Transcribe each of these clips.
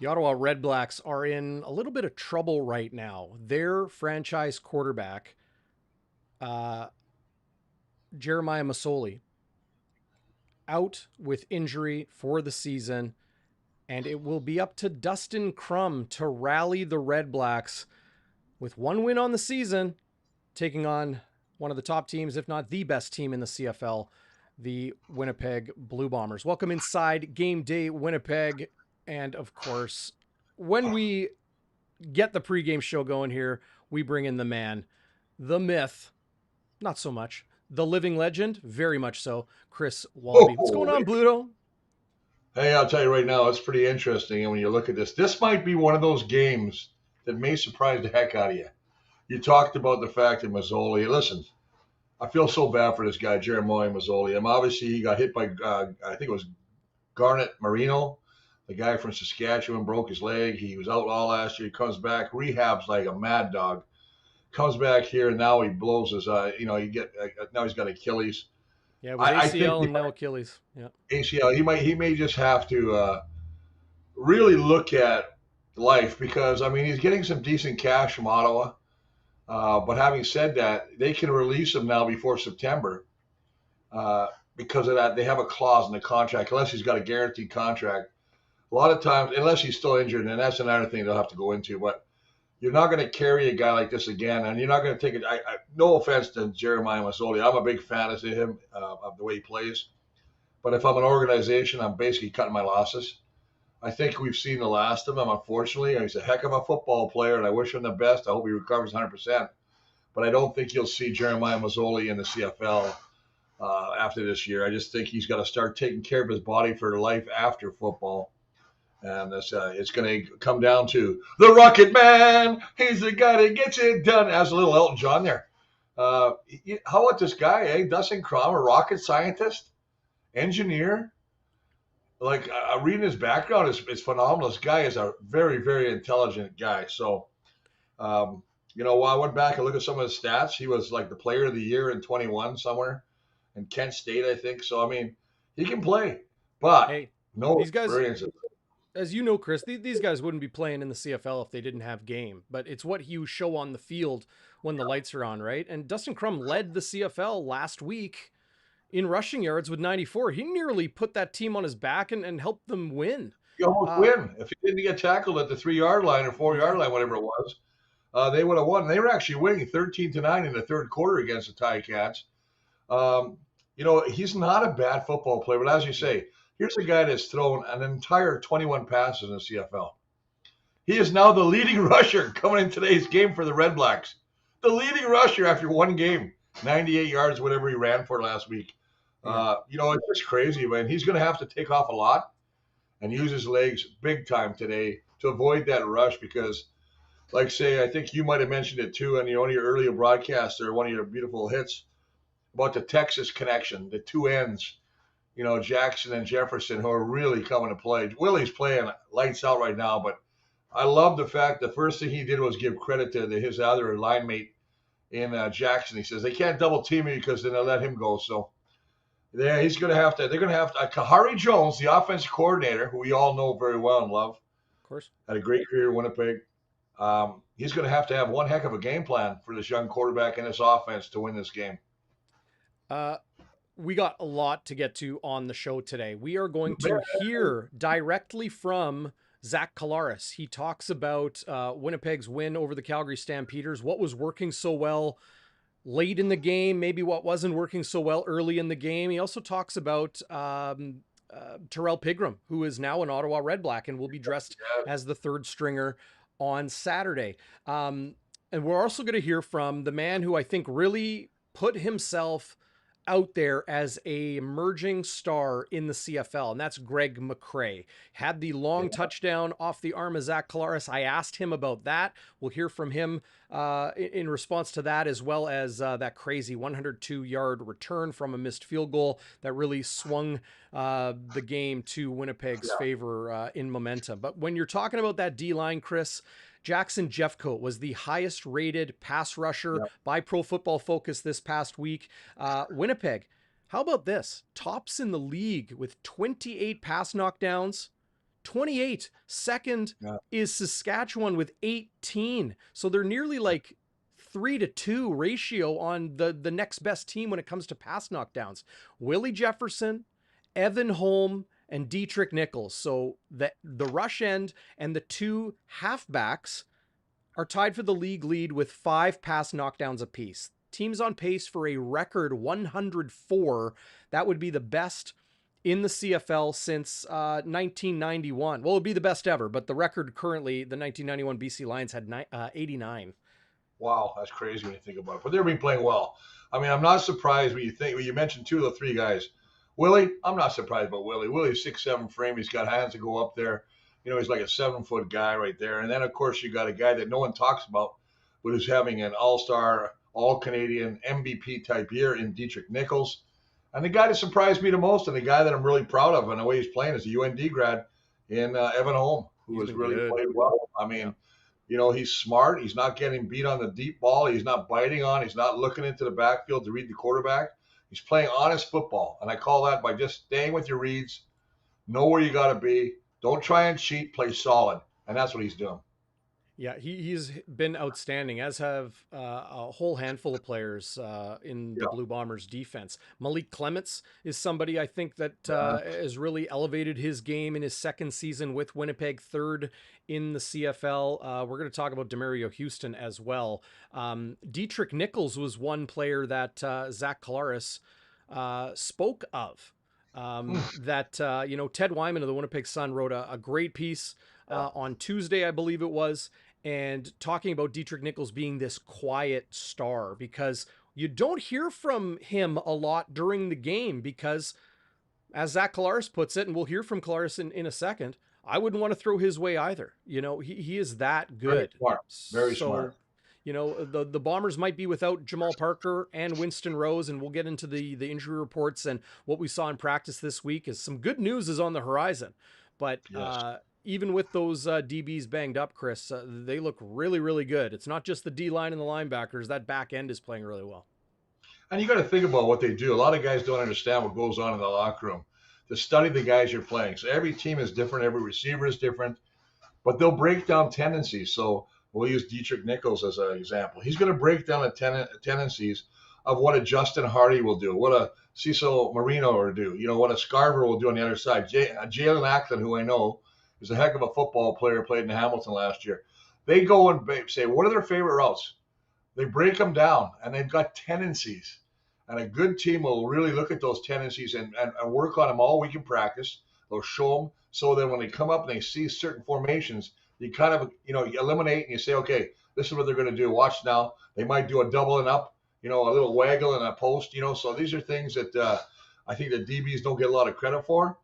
Ottawa Redblacks are in a little bit of trouble right now. Their franchise quarterback, uh, Jeremiah Masoli, out with injury for the season, and it will be up to Dustin Crum to rally the Redblacks with one win on the season, taking on one of the top teams, if not the best team in the CFL, the Winnipeg Blue Bombers. Welcome inside Game Day Winnipeg. And of course, when we get the pregame show going here, we bring in the man, the myth, not so much, the living legend, very much so, Chris Walby. What's going on, Bluto? Hey, I'll tell you right now, it's pretty interesting. And when you look at this might be one of those games that may surprise the heck out of you. You talked about the fact that Masoli, listen, I feel so bad for this guy, Jeremiah Masoli. Obviously, he got hit by, I think it was Garnet Marino, the guy from Saskatchewan, broke his leg. He was out all last year. He comes back, rehabs like a mad dog. Comes back here, and now he blows his, now he's got Achilles. Yeah, it was ACL and now Achilles. Yeah, ACL. He may just have to really look at life because he's getting some decent cash from Ottawa. But having said that, they can release him now before September because of that. They have a clause in the contract unless he's got a guaranteed contract. A lot of times, unless he's still injured, and that's another thing they'll have to go into. But you're not going to carry a guy like this again, and you're not going to take it. No offense to Jeremiah Masoli, I'm a big fan of him, of the way he plays. But if I'm an organization, I'm basically cutting my losses. I think we've seen the last of him, unfortunately. He's a heck of a football player, and I wish him the best. I hope he recovers 100%. But I don't think you'll see Jeremiah Masoli in the CFL after this year. I just think he's got to start taking care of his body for life after football. And it's going to come down to the Rocket Man. He's the guy that gets it done. As a little Elton John there. How about this guy, Dustin Crum, a rocket scientist, engineer? Like reading his background is phenomenal. This guy is a very, very intelligent guy. So, while I went back and looked at some of his stats, he was like the player of the year in 21 somewhere in Kent State, I think. So, he can play, but no experience. As you know, Chris, these guys wouldn't be playing in the CFL if they didn't have game, but it's what you show on the field when the lights are on, right? And Dustin Crum led the CFL last week in rushing yards with 94. He nearly put that team on his back and helped them win. He almost win. If he didn't get tackled at the 3-yard line or 4-yard line, whatever it was, they would have won. They were actually winning 13-9 in the third quarter against the Ticats. He's not a bad football player, but as you say, here's a guy that's thrown an entire 21 passes in the CFL. He is now the leading rusher coming in today's game for the Redblacks. The leading rusher after one game, 98 yards, whatever he ran for last week. It's just crazy, man. He's going to have to take off a lot and use his legs big time today to avoid that rush because, like say, I think you might have mentioned it too on one of your earlier broadcasts or one of your beautiful hits about the Texas connection, the two ends. Jackson and Jefferson, who are really coming to play. Willie's playing lights out right now, but I love the fact the first thing he did was give credit to his other line mate in Jackson. He says, they can't double team me because then they'll let him go. So, yeah, they're going to have to. Kahari Jones, the offensive coordinator, who we all know very well and love, of course, had a great career in Winnipeg. He's going to have one heck of a game plan for this young quarterback and this offense to win this game. We got a lot to get to on the show today. We are going to hear directly from Zach Collaros. He talks about Winnipeg's win over the Calgary Stampeders, what was working so well late in the game, maybe what wasn't working so well early in the game. He also talks about Terrell Pigram, who is now an Ottawa Redblack and will be dressed as the third stringer on Saturday. And we're also going to hear from the man who I think really put himself out there as a emerging star in the CFL, and that's Greg McCrae. Had the long touchdown off the arm of Zach Collaros. I asked him about that. We'll hear from him in response to that, as well as that crazy 102-yard return from a missed field goal that really swung the game to Winnipeg's favor in momentum. But when you're talking about that D-line, Chris, Jackson Jeffcoat was the highest rated pass rusher by Pro Football Focus this past week. Winnipeg, how about this? Tops in the league with 28 pass knockdowns, 28. Second Yeah. is Saskatchewan with 18. So they're nearly like 3-2 ratio on the next best team when it comes to pass knockdowns. Willie Jefferson, Evan Holm, and Dietrich Nichols. So the rush end and the two halfbacks are tied for the league lead with 5 pass knockdowns apiece. Teams on pace for a record 104. That would be the best in the CFL since 1991. Well, it would be the best ever, but the record currently, the 1991 BC Lions had 89. Wow, that's crazy when you think about it. But they've been playing well. I mean, I'm not surprised when you mentioned 2 of the 3 guys. Willie, I'm not surprised about Willie. Willie's 6'7" frame. He's got hands to go up there. He's like a 7-foot guy right there. And then, of course, you got a guy that no one talks about, but who's having an all-star, all-Canadian MVP type year in Dietrich Nichols. And the guy that surprised me the most, and the guy that I'm really proud of and the way he's playing, is a UND grad in Evan Holm, who has really played well. I mean, he's smart. He's not getting beat on the deep ball. He's not biting on. He's not looking into the backfield to read the quarterback. He's playing honest football. And I call that by just staying with your reads, know where you got to be. Don't try and cheat, play solid. And that's what he's doing. Yeah, he's been outstanding, as have a whole handful of players in the Blue Bombers defense. Malik Clements is somebody I think that has really elevated his game in his second season with Winnipeg, 3rd in the CFL. We're going to talk about Demario Houston as well. Dietrich Nichols was one player that Zach Collaros spoke of. Ted Wyman of the Winnipeg Sun wrote a great piece on Tuesday, I believe it was, and talking about Dietrich Nichols being this quiet star, because you don't hear from him a lot during the game because, as Zach Collaros puts it, and we'll hear from Collaros in a second, I wouldn't want to throw his way either. He is that good. Very smart. The Bombers might be without Jamal Parker and Winston Rose, and we'll get into the injury reports and what we saw in practice this week. Is some good news is on the horizon. But even with those DBs banged up, Chris, they look really, really good. It's not just the D-line and the linebackers. That back end is playing really well. And you got to think about what they do. A lot of guys don't understand what goes on in the locker room. To study the guys you're playing. So every team is different. Every receiver is different. But they'll break down tendencies. So we'll use Dietrich Nichols as an example. He's going to break down the tendencies of what a Justin Hardy will do, what a Cecil Marino will do, what a Scarver will do on the other side. Jalen Ackland, who I know is a heck of a football player, played in Hamilton last year. They go and say, what are their favorite routes? They break them down, and they've got tendencies. And a good team will really look at those tendencies and work on them all week in practice. They'll show them so that when they come up and they see certain formations, you kind of, you eliminate and you say, okay, this is what they're going to do. Watch now. They might do a double and up, a little waggle and a post, So these are things that I think the DBs don't get a lot of credit for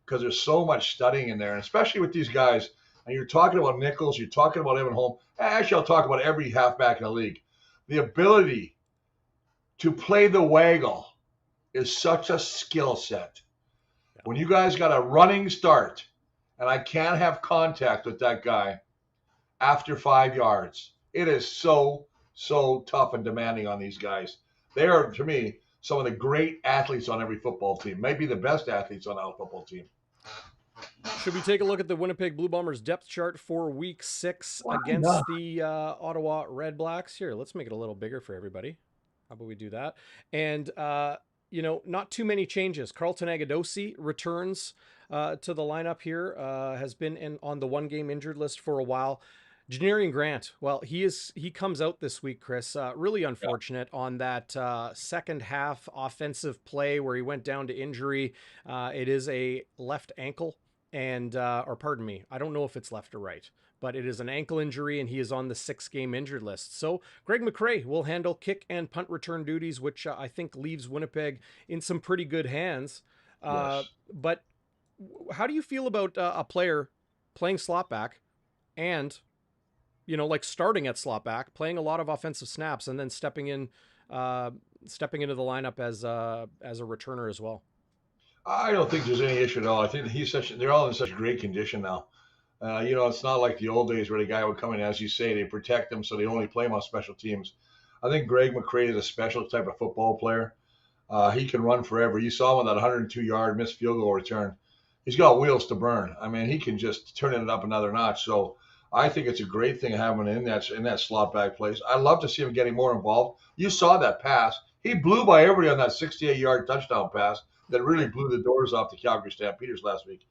because there's so much studying in there, and especially with these guys. And you're talking about Nichols, you're talking about Evan Holm. Actually, I'll talk about every halfback in the league. The ability to play the waggle is such a skill set. When you guys got a running start, and I can't have contact with that guy after 5 yards, it is so tough and demanding on these guys. They are, to me, some of the great athletes on every football team, maybe the best athletes on our football team. Should we take a look at the Winnipeg Blue Bombers depth chart for week 6 against the Ottawa Redblacks? Here, let's make it a little bigger for everybody. How about we do that? And, not too many changes. Carlton Agadosi returns to the lineup here, has been on the 1-game injured list for a while. Janarion Grant, well, he comes out this week, Chris. Really unfortunate on that second half offensive play where he went down to injury. It is a left ankle, and or pardon me, I don't know if it's left or right, but it is an ankle injury, and he is on the 6-game injured list. So Greg McRae will handle kick and punt return duties, which I think leaves Winnipeg in some pretty good hands. But how do you feel about a player playing slot back and starting at slot back, playing a lot of offensive snaps, and then stepping into the lineup as a returner as well? I don't think there's any issue at all. I think they're all in such great condition now. It's not like the old days where the guy would come in, as you say, they protect them, so they only play him on special teams. I think Greg McCrae is a special type of football player. He can run forever. You saw him on that 102-yard missed field goal return. he's got wheels to burn. I mean, he can just turn it up another notch. So I think it's a great thing having him in that slot back place. I love to see him getting more involved. You saw that pass. He blew by everybody on that 68-yard touchdown pass that really blew the doors off the Calgary Stampeders last week.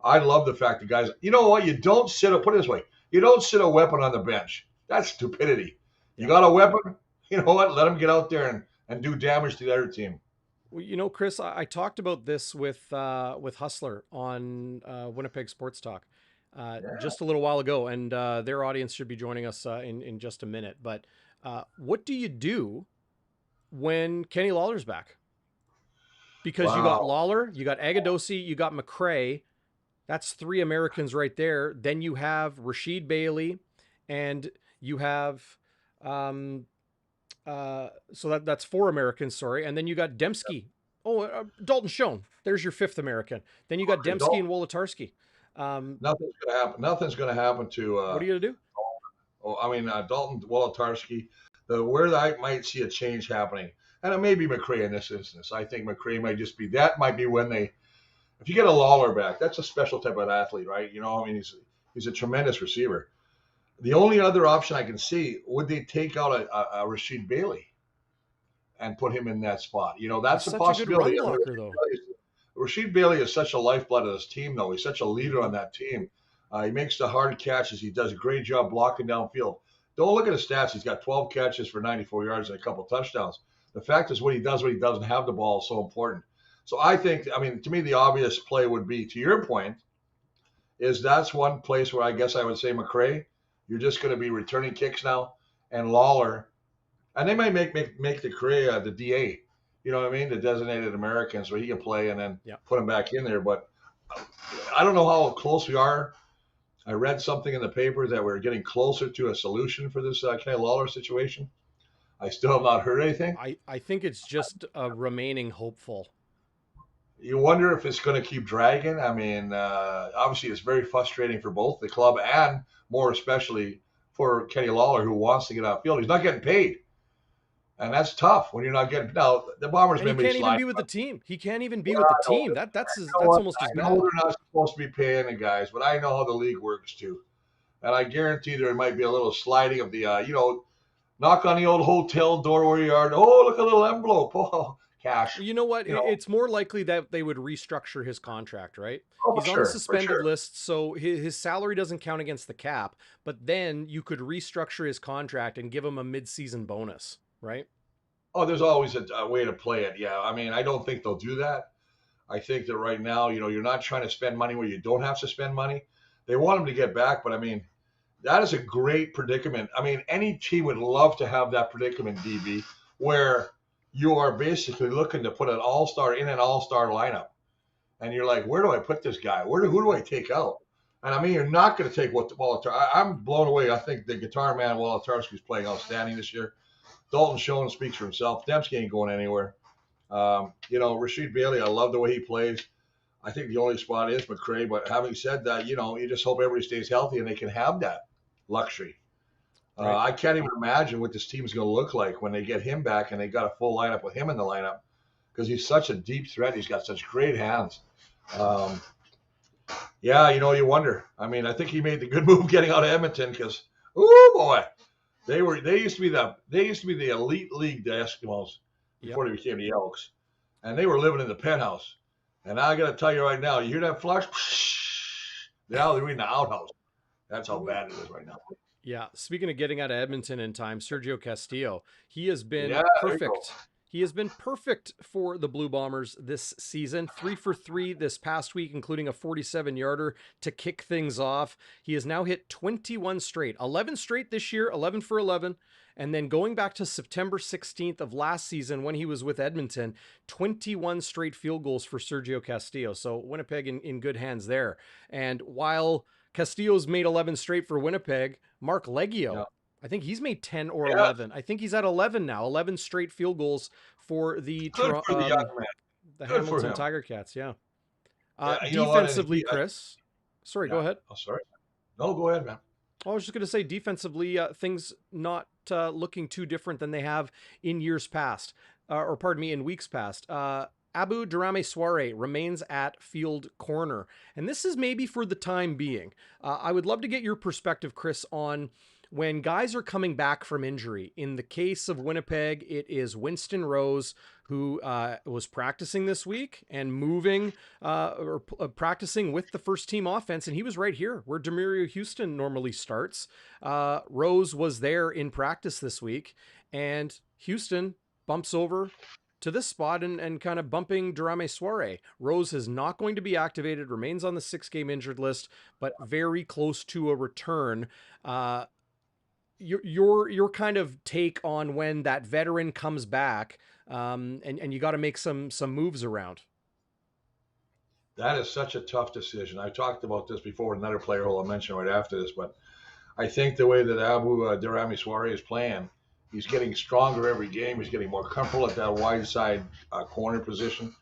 I love the fact that guys, you know what? You don't put it this way, you don't sit a weapon on the bench. That's stupidity. You got a weapon, you know what? Let him get out there and do damage to the other team. Well, you know, Chris, I talked about this with Hustler on Winnipeg Sports Talk just a little while ago, and their audience should be joining us in just a minute. But what do you do when Kenny Lawler's back? Because you got Lawler, you got Agadosi, you got McRae. That's 3 Americans right there. Then you have Rasheed Bailey, and you have so that's 4 Americans, sorry. And then you got Dembski. Dalton Schoen. There's your 5th American. Then you got Dembski and Wolotarski. Nothing's going to happen. Nothing's going to happen to. What are you going to do? Dalton Wolotarski. Where I might see a change happening, and it may be McRae in this instance. I think McRae might just be that. Might be when they. If you get a Lawler back, that's a special type of athlete, right? You know, I mean, he's a tremendous receiver. The only other option I can see, would they take out a Rasheed Bailey and put him in that spot? You know, that's a possibility. A good run blocker, though. Rasheed Bailey is such a lifeblood of this team, though. He's such a leader on that team. He makes the hard catches. He does a great job blocking downfield. Don't look at his stats. He's got 12 catches for 94 yards and a couple touchdowns. The fact is what he does when he doesn't have the ball is so important. So I think, I mean, to me, the obvious play would be, to your point, is that's one place where I guess I would say McRae, you're just going to be returning kicks now, and Lawler, and they might make the Korea the DA, you know what I mean, the designated American, so he can play and then put him back in there. But I don't know how close we are. I read something in the paper that we're getting closer to a solution for this Kenny Lawler situation. I still have not heard anything. I think it's just remaining hopeful. You wonder if it's going to keep dragging. I mean, obviously it's very frustrating for both the club and more especially for Kenny Lawler, who wants to get out of field. He's not getting paid. And that's tough when you're not getting. Now the Bombers maybe can't even be with the team. He can't even be with the team. That's almost as bad. I know they're not supposed to be paying the guys, but I know how the league works too, and I guarantee there might be a little sliding of the, knock on the old hotel door where you are. Oh, look, a little envelope. Oh, cash. You know what? It's more likely that they would restructure his contract, right? He's on the suspended list, so his salary doesn't count against the cap. But then you could restructure his contract and give him a mid-season bonus. Right? Oh, there's always a way to play it. Yeah. I mean, I don't think they'll do that. I think that right now, you're not trying to spend money where you don't have to spend money. They want him to get back, but I mean, that is a great predicament. I mean, any team would love to have that predicament, DB, where you are basically looking to put an all-star in an all-star lineup. And you're like, where do I put this guy? Who do I take out? And I mean, you're not going to take Wolotarski. I'm blown away. I think the guitar man, Wolotarski, is playing outstanding this year. Dalton Schoen speaks for himself. Dembski ain't going anywhere. Rasheed Bailey, I love the way he plays. I think the only spot is McRae. But having said that, you just hope everybody stays healthy and they can have that luxury. Right. I can't even imagine what this team is going to look like when they get him back and they got a full lineup with him in the lineup, because he's such a deep threat. He's got such great hands. You wonder. I mean, I think he made the good move getting out of Edmonton because, oh boy. They used to be the elite league, the Eskimos, before they became the Elks, and they were living in the penthouse. And I got to tell you right now, you hear that flush? Now they're in the outhouse. That's how bad it is right now. Yeah. Speaking of getting out of Edmonton in time, Sergio Castillo, he has been perfect. He has been perfect for the Blue Bombers this season. 3 for 3 this past week, including a 47-yarder to kick things off. He has now hit 21 straight, 11 straight this year, 11 for 11. And then going back to September 16th of last season when he was with Edmonton, 21 straight field goals for Sergio Castillo. So Winnipeg in good hands there. And while Castillo's made 11 straight for Winnipeg, Mark Leggio, I think he's made 10 or 11. I think he's at 11 now, 11 straight field goals for the Hamilton Tiger Cats. Yeah. Defensively, Chris. Sorry, go ahead. Oh, sorry. No, go ahead, man. I was just going to say defensively, things not looking too different than they have in years past, in weeks past. Abu Daramy-Swaray remains at field corner. And this is maybe for the time being. I would love to get your perspective, Chris, on when guys are coming back from injury. In the case of Winnipeg, it is Winston Rose, who was practicing this week and moving practicing with the first team offense. And he was right here where Demerio Houston normally starts. Rose was there in practice this week, and Houston bumps over to this spot and kind of bumping Daramy-Swaray. Rose is not going to be activated, remains on the 6-game injured list, but very close to a return. Your kind of take on when that veteran comes back, and you got to make some moves around. That is such a tough decision. I talked about this before with another player who I'll mention right after this, but I think the way that Abu Daramy-Swaray is playing, he's getting stronger every game. He's getting more comfortable at that wide side corner position.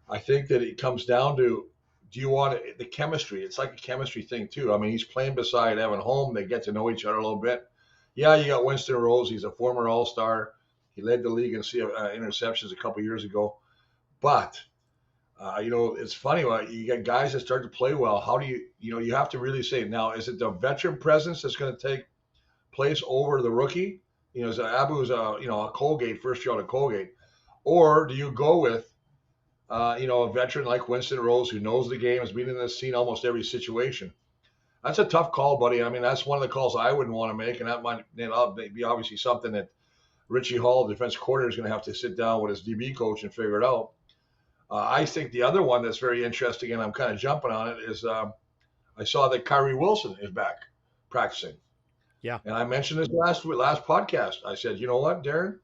I think that it comes down to, do you want the chemistry? It's like a chemistry thing too. I mean, he's playing beside Evan Holm. They get to know each other a little bit. Yeah, you got Winston Rose. He's a former All-Star. He led the league in interceptions a couple years ago. But, it's funny. You get guys that start to play well. How do you have to really say, now, is it the veteran presence that's going to take place over the rookie? Abu's a Colgate, first year out of Colgate. Or do you go with, a veteran like Winston Rose who knows the game, has been in this scene almost every situation? That's a tough call, buddy. I mean, that's one of the calls I wouldn't want to make, and that might be obviously something that Richie Hall, the defense coordinator, is going to have to sit down with his DB coach and figure it out. I think the other one that's very interesting, and I'm kind of jumping on it, is I saw that Kyrie Wilson is back practicing. Yeah. And I mentioned this last podcast. I said, you know what, Darrin?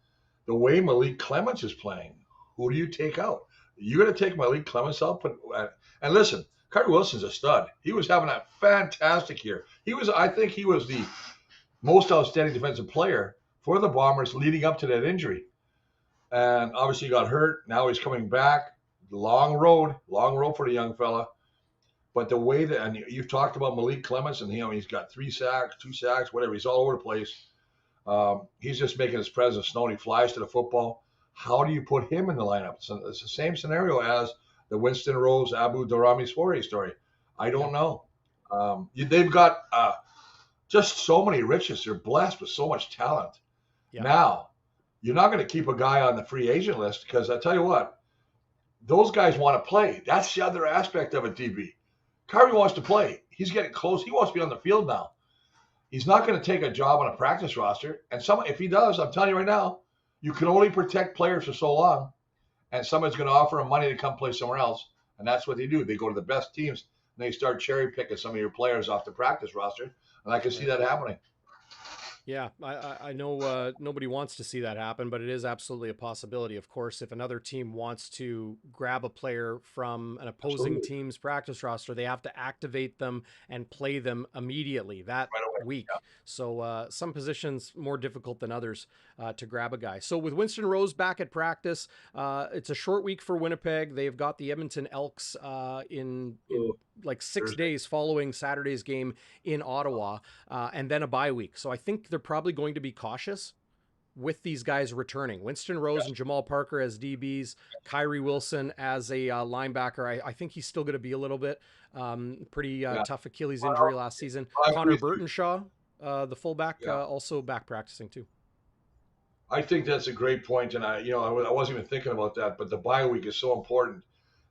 The way Malik Clements is playing, who do you take out? You're going to take Malik Clements out? And listen, Kyrie Wilson's a stud. He was having a fantastic year. I think he was the most outstanding defensive player for the Bombers leading up to that injury. And obviously he got hurt. Now he's coming back. Long road for the young fella. But the way that, and you've talked about Malik Clements, and he's got 3 sacks, 2 sacks, whatever. He's all over the place. He's just making his presence known. He flies to the football. How do you put him in the lineup? So it's the same scenario as the Winston Rose, Abu Daramy-Swaray story. I don't know. They've got just so many riches. They're blessed with so much talent. Yeah. Now, you're not going to keep a guy on the free agent list because I tell you what, those guys want to play. That's the other aspect of it, DB. Kyrie wants to play. He's getting close. He wants to be on the field now. He's not going to take a job on a practice roster. And if he does, I'm telling you right now, you can only protect players for so long. And someone's going to offer him money to come play somewhere else. And that's what they do. They go to the best teams, and they start cherry picking some of your players off the practice roster. And I can see that happening. Yeah, I know nobody wants to see that happen, but it is absolutely a possibility. Of course, if another team wants to grab a player from an opposing team's practice roster, they have to activate them and play them immediately that week. Yeah. So some positions more difficult than others to grab a guy. So with Winston Rose back at practice, it's a short week for Winnipeg. They've got the Edmonton Elks in like 6 days following Saturday's game in Ottawa, and then a bye week. So I think they're probably going to be cautious with these guys returning. Winston Rose and Jamal Parker as DBs, Kyrie Wilson as a linebacker. I think he's still going to be a little bit pretty tough Achilles injury last season. Connor Burtonshaw, the fullback, also back practicing too. I think that's a great point, and I wasn't even thinking about that, but the bye week is so important.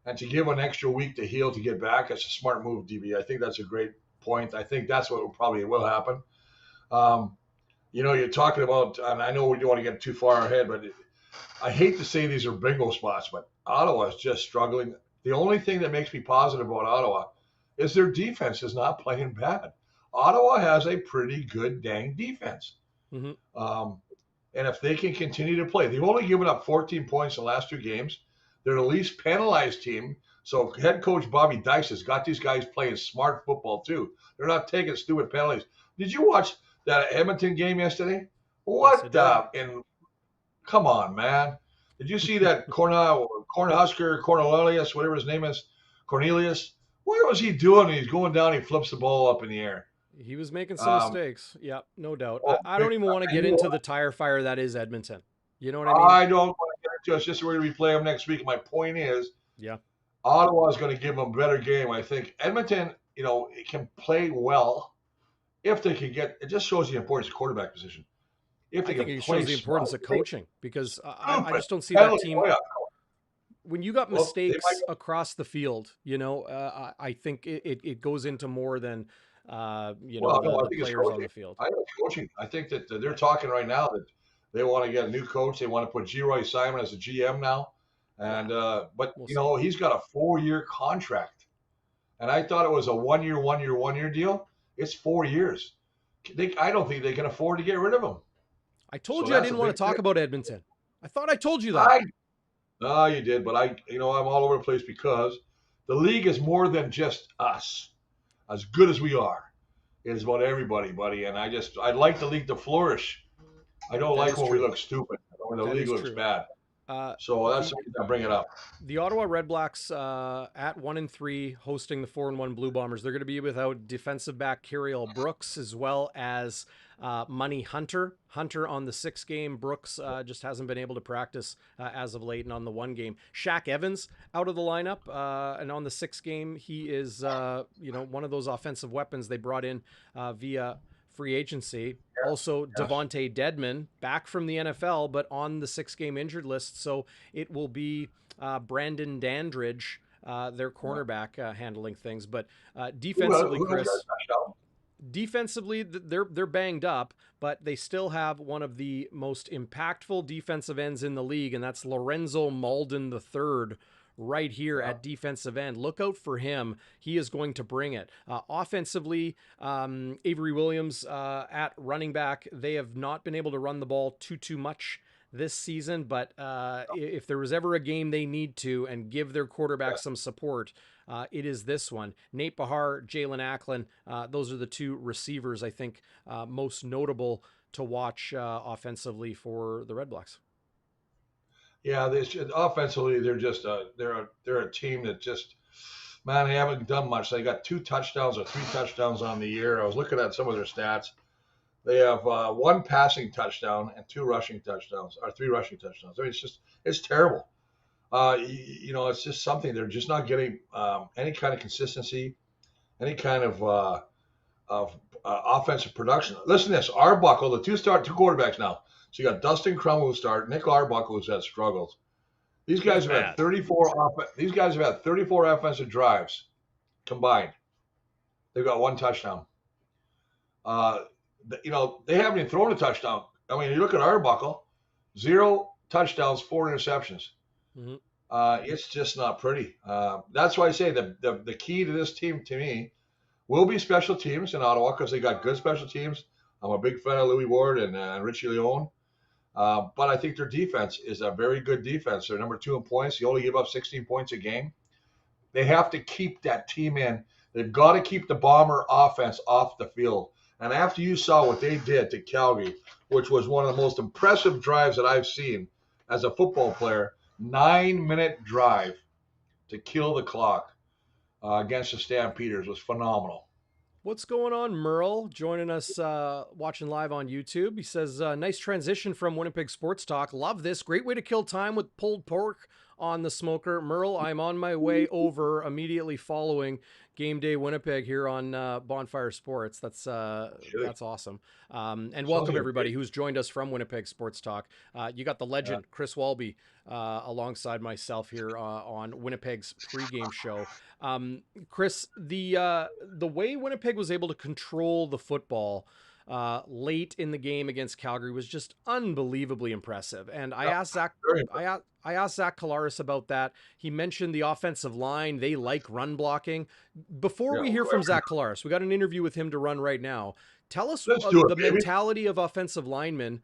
And to give an extra week to heal to get back, that's a smart move, DB. I think that's a great point. I think that's what probably will happen. You're talking about, and I know we don't want to get too far ahead, but I hate to say these are bingo spots, but Ottawa is just struggling. The only thing that makes me positive about Ottawa is their defense is not playing bad. Ottawa has a pretty good dang defense. Mm-hmm. And if they can continue to play, they've only given up 14 points in the last 2 games. They're the least penalized team. So head coach Bobby Dice has got these guys playing smart football too. They're not taking stupid penalties. Did you watch that Edmonton game yesterday? What the? Come on, man. Did you see that Cornelius, whatever his name is, Cornelius? What was he doing? He's going down. He flips the ball up in the air. He was making some mistakes. Yeah, no doubt. I don't even want to get into the tire fire that is Edmonton. You know what I mean? I don't want to get to. It's just we're going to replay them next week. My point is, Yeah. Ottawa is going to give them a better game. I think Edmonton, it can play well if they can get. It just shows the importance of quarterback position. If they I think can it play shows the importance of coaching, because I just don't see Penalty, that team. oh, yeah. When you got Well, mistakes across the field, I think it goes into more than I the think it's players on coaching. the field. I think it's coaching. I think that they're talking right now that they want to get a new coach. They want to put Geroy Simon as a GM now, and but he's got a 4-year contract, and I thought it was a 1-year deal. It's 4 years. I don't think they can afford to get rid of him. I told you I didn't want to talk about Edmonton. I thought I told you that. No, you did, but I'm all over the place because the league is more than just us. As good as we are, it is about everybody, buddy. And I'd like the league to flourish. I don't like when we look stupid, when the league looks bad. So that's the reason I bring it up. The Ottawa Redblacks at 1-3, hosting the 4-1 Blue Bombers. They're going to be without defensive back Kyriel Brooks, as well as Money Hunter. Hunter on the 6 game. Brooks just hasn't been able to practice as of late, and on the 1 game. Shaq Evans out of the lineup, and on the 6 game, he is one of those offensive weapons they brought in via free agency. Also, Devontae Dedman back from the NFL, but on the 6 game injured list. So it will be Brandon Dandridge, their cornerback, handling things. But defensively, Chris, defensively, they're banged up, but they still have one of the most impactful defensive ends in the league, and that's Lorenzo Malden III. Right here at defensive end. Look out for him. He is going to bring it. Offensively, Avery Williams at running back. They have not been able to run the ball too much this season, but if there was ever a game they need to and give their quarterback some support, it is this one. Nate Bahar, Jalen Acklin, those are the 2 receivers I think most notable to watch offensively for the Redblacks. Yeah, offensively, they're just they're a team that just, man, they haven't done much. They got 2 touchdowns or 3 touchdowns on the year. I was looking at some of their stats. They have 1 passing touchdown and 2 rushing touchdowns, or 3 rushing touchdowns. I mean, it's terrible. It's just something they're just not getting any kind of consistency, any kind of offensive production. Listen to this: Arbuckle, the 2 quarterbacks now. So you got Dustin Crum who start, Nick Arbuckle who's had struggles. These guys have had 34. These guys have had 34 offensive drives combined. They've got 1 touchdown. They haven't even thrown a touchdown. I mean, you look at Arbuckle, 0 touchdowns, 4 interceptions. Mm-hmm. It's just not pretty. That's why I say the key to this team, to me, will be special teams in Ottawa, because they got good special teams. I'm a big fan of Louis Ward and Richie Leone. But I think their defense is a very good defense. They're number 2 in points. They only give up 16 points a game. They have to keep that team in. They've got to keep the Bomber offense off the field. And after you saw what they did to Calgary, which was one of the most impressive drives that I've seen as a football player, 9-minute drive to kill the clock against the Stampeders was phenomenal. What's going on, Merle? Joining us, watching live on YouTube. He says, nice transition from Winnipeg Sports Talk. Love this. Great way to kill time with pulled pork on the smoker. Merle, I'm on my way over immediately following Game Day Winnipeg here on Bonfire Sports. That's awesome. And welcome everybody who's joined us from Winnipeg Sports Talk. You got the legend, Chris Walby, alongside myself here on Winnipeg's pregame show. Chris, the way Winnipeg was able to control the football late in the game against Calgary was just unbelievably impressive. And I asked Zach Collaros about that. He mentioned the offensive line. They like run blocking. Before we hear from Zach Collaros, we got an interview with him to run right now. Tell us the mentality of offensive linemen,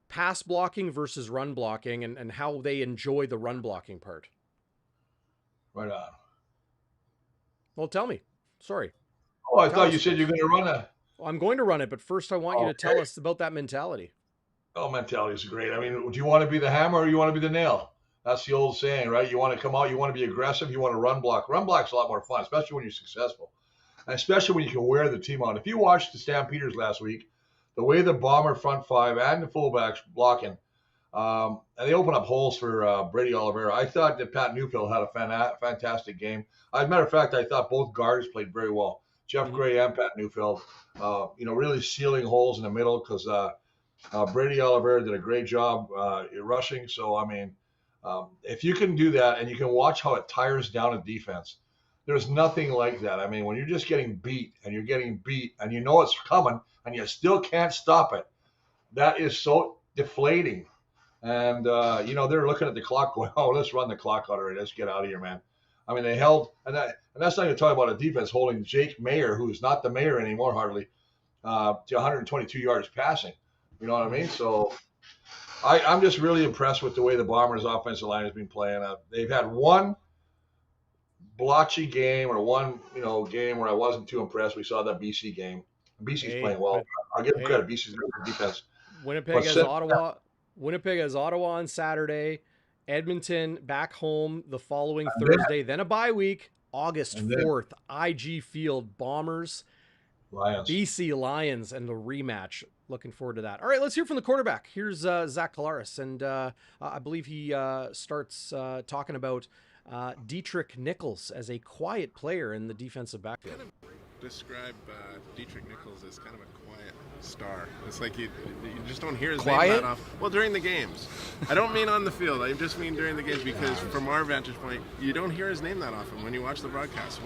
pass blocking versus run blocking, and how they enjoy the run blocking part. Right on. Well, tell me. Sorry. Oh, I thought you said you're going to run a... Well, I'm going to run it, but first I want you to tell us about that mentality. Oh, mentality is great. I mean, do you want to be the hammer or you want to be the nail? That's the old saying, right? You want to come out, you want to be aggressive, you want to run block. Run block's a lot more fun, especially when you're successful. And especially when you can wear the team out. If you watched the Stampeders last week, the way the Bomber front 5 and the fullbacks blocking, And they open up holes for Brady Oliveira. I thought that Pat Newfield had a fantastic game. As a matter of fact, I thought both guards played very well. Jeff Gray and Pat Newfield, really sealing holes in the middle because Brady Oliveira did a great job rushing. So, I mean, if you can do that and you can watch how it tires down a defense, there's nothing like that. I mean, when you're just getting beat and you know it's coming and you still can't stop it, that is so deflating. And, they're looking at the clock going, oh, let's run the clock out already. Let's get out of here, man. I mean, they held, and that's not even talking about a defense holding Jake Mayer, who's not the Mayer anymore hardly, to 122 yards passing. You know what I mean? So I'm just really impressed with the way the Bombers' offensive line has been playing. They've had one blotchy game or one, game where I wasn't too impressed. We saw that BC game. BC's playing well. I'll give them credit. BC's got good defense. Winnipeg has Ottawa on Saturday, Edmonton back home the following Thursday, then a bye week, August 4th, IG Field, Bombers, Lions. BC Lions, and the rematch. Looking forward to that. All right, let's hear from the quarterback. Here's Zach Collaros, and I believe he starts talking about Dietrich Nichols as a quiet player in the defensive backfield. Kind of describe Dietrich Nichols as kind of a quiet star. It's like you just don't hear his name that often. Well, during the games. I don't mean on the field. I just mean during the games because from our vantage point, you don't hear his name that often when you watch the broadcast.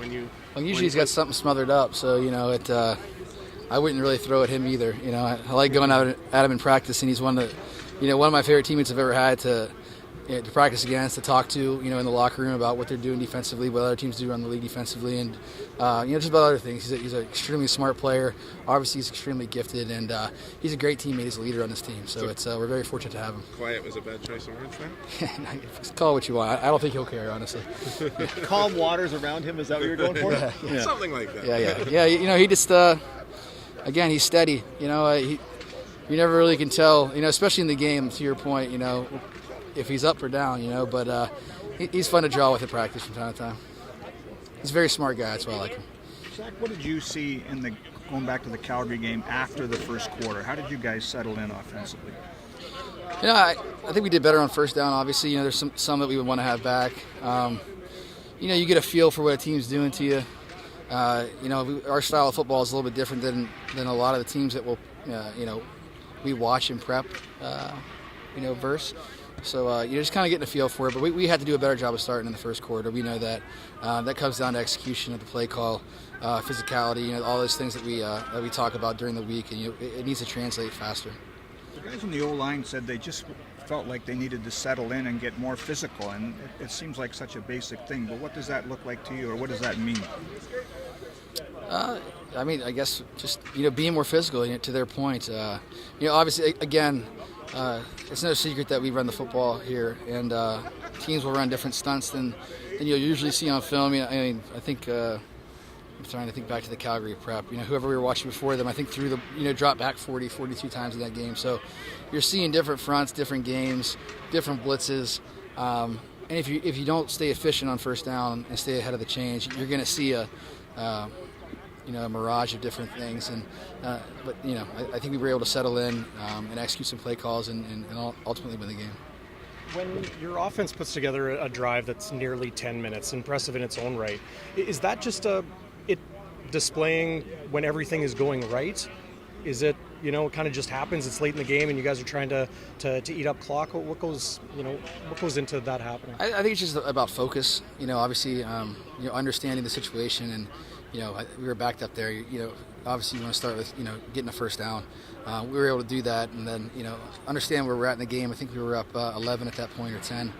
Usually he's got something smothered up, so I wouldn't really throw at him either. I like going out at him in practice, and he's one of my favorite teammates I've ever had to practice against, to talk to, in the locker room about what they're doing defensively, what other teams do around the league defensively, and just about other things. He's an extremely smart player. Obviously, he's extremely gifted, and he's a great teammate. He's a leader on this team, so we're very fortunate to have him. Quiet was a bad choice of words then? Call it what you want. I don't think he'll care, honestly. Calm waters around him. Is that what you're going for? Yeah. Something like that. Yeah. He just again, he's steady. You never really can tell. Especially in the game. To your point, if he's up or down, but he's fun to draw with at practice from time to time. He's a very smart guy, that's why I like him. Zach, what did you see going back to the Calgary game after the first quarter? How did you guys settle in offensively? I think we did better on first down, obviously. There's some that we would want to have back. You get a feel for what a team's doing to you. Our style of football is a little bit different than a lot of the teams that we watch and prep, verse. So you're just kind of getting a feel for it. But we had to do a better job of starting in the first quarter. We know that that comes down to execution of the play call, physicality, all those things that we talk about during the week, and it needs to translate faster. The guys on the O-line said they just felt like they needed to settle in and get more physical, and it seems like such a basic thing. But what does that look like to you, or what does that mean? I guess just being more physical. To their point, obviously again. It's no secret that we run the football here, and teams will run different stunts than you'll usually see on film. I think I'm trying to think back to the Calgary prep. Whoever we were watching before them, I think threw the drop back 42 times in that game. So you're seeing different fronts, different games, different blitzes. And if you don't stay efficient on first down and stay ahead of the change, you're going to see a mirage of different things, but I think we were able to settle in and execute some play calls and ultimately win the game. When your offense puts together a drive that's nearly 10 minutes, impressive in its own right, is that just it displaying when everything is going right? Is it it kind of just happens? It's late in the game and you guys are trying to eat up clock. What goes into that happening? I think it's just about focus. Obviously, understanding the situation and. We were backed up there. Obviously you want to start with, getting a first down. We were able to do that, and then, understand where we're at in the game. I think we were up 11 at that point or 10.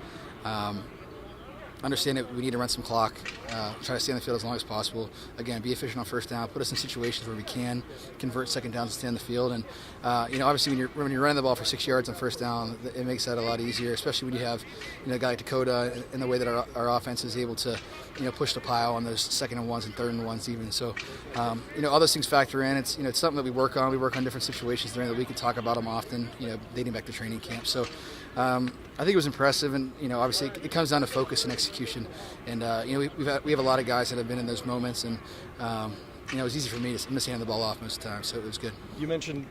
Understand that we need to run some clock, try to stay on the field as long as possible. Again, be efficient on first down, put us in situations where we can convert second downs to stay on the field. And, obviously when you're running the ball for 6 yards on first down, it makes that a lot easier, especially when you have, a guy like Dakota and the way that our offense is able to, push the pile on those second and ones and third and ones even. So, all those things factor in. It's, it's something that we work on. We work on different situations during the week and talk about them often, dating back to training camp. So, I think it was impressive, and obviously it comes down to focus and execution. And we have a lot of guys that have been in those moments, and it was easy for me to mishand the ball off most of the time, so it was good. You mentioned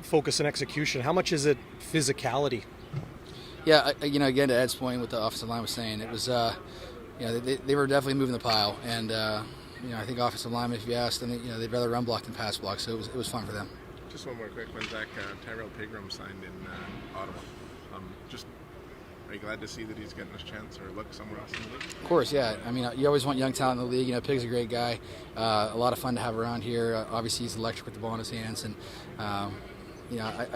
focus and execution. How much is it physicality? Yeah, again, to Ed's point, what the offensive line was saying, it was, they were definitely moving the pile, and I think offensive linemen, if you asked them, they'd rather run block than pass block, so it was fun for them. Just one more quick one, Zach. Tyrell Pigram signed in Ottawa. Are you glad to see that he's getting his chance or look somewhere else in the league? Of course, yeah. I mean, you always want young talent in the league. Pig's a great guy, a lot of fun to have around here. Obviously, he's electric with the ball in his hands, and I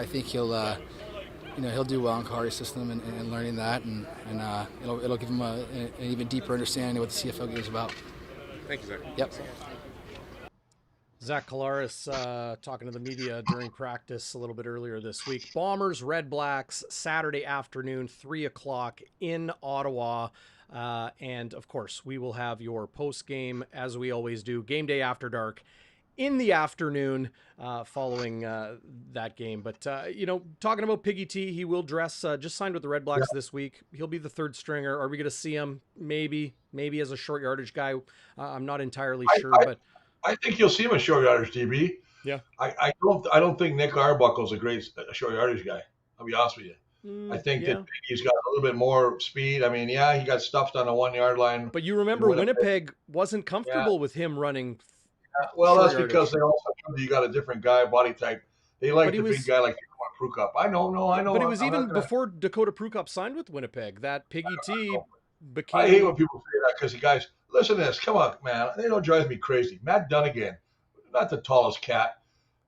think he'll do well in Calgary's system and learning that, and it'll give him an even deeper understanding of what the CFL game is about. Thank you, Zach. Yep. Zach Collaros talking to the media during practice a little bit earlier this week. Bombers, Redblacks, Saturday afternoon, 3 o'clock in Ottawa. And, of course, we will have your post-game, as we always do, game day after dark in the afternoon following that game. But, talking about Piggy T, he will dress, just signed with the Redblacks this week. He'll be the third stringer. Are we going to see him maybe as a short yardage guy? I'm not entirely sure, but I think you'll see him a short yardage, DB. Yeah. I don't think Nick Arbuckle's a great short yardage guy. I'll be honest with you. I think that he's got a little bit more speed. I mean, he got stuffed on the 1 yard line. But you remember Winnipeg wasn't comfortable with him running. Well, that's because they also you got a different guy, body type. They like the big guy like Dakota Prukop. I know. But it was even before Dakota Prukop signed with Winnipeg that Piggy T became. I hate when people say that because the guys. Listen to this. Come on, man. They don't drive me crazy. Matt Dunnigan, not the tallest cat.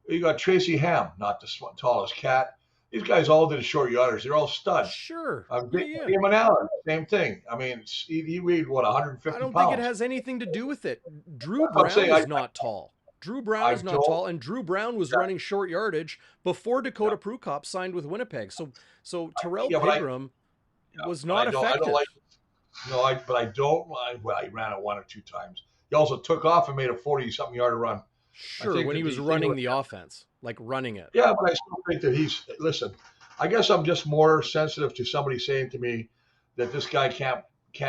You got Tracy Ham, not the tallest cat. These guys all did short yarders. They're all studs. Sure. Damon Allen, same thing. I mean, he weighed, 150 pounds? I don't think it has anything to do with it. Drew Brown is not tall. Drew Brown is not tall, and Drew Brown was running short yardage before Dakota Prukop signed with Winnipeg. So Tyrell Pigram was not effective. But I don't mind. Well, he ran it 1 or 2 times. He also took off and made a 40-something yard run. Sure, when he was running the offense, like running it. Yeah, but I still think that listen, I guess I'm just more sensitive to somebody saying to me that this guy can't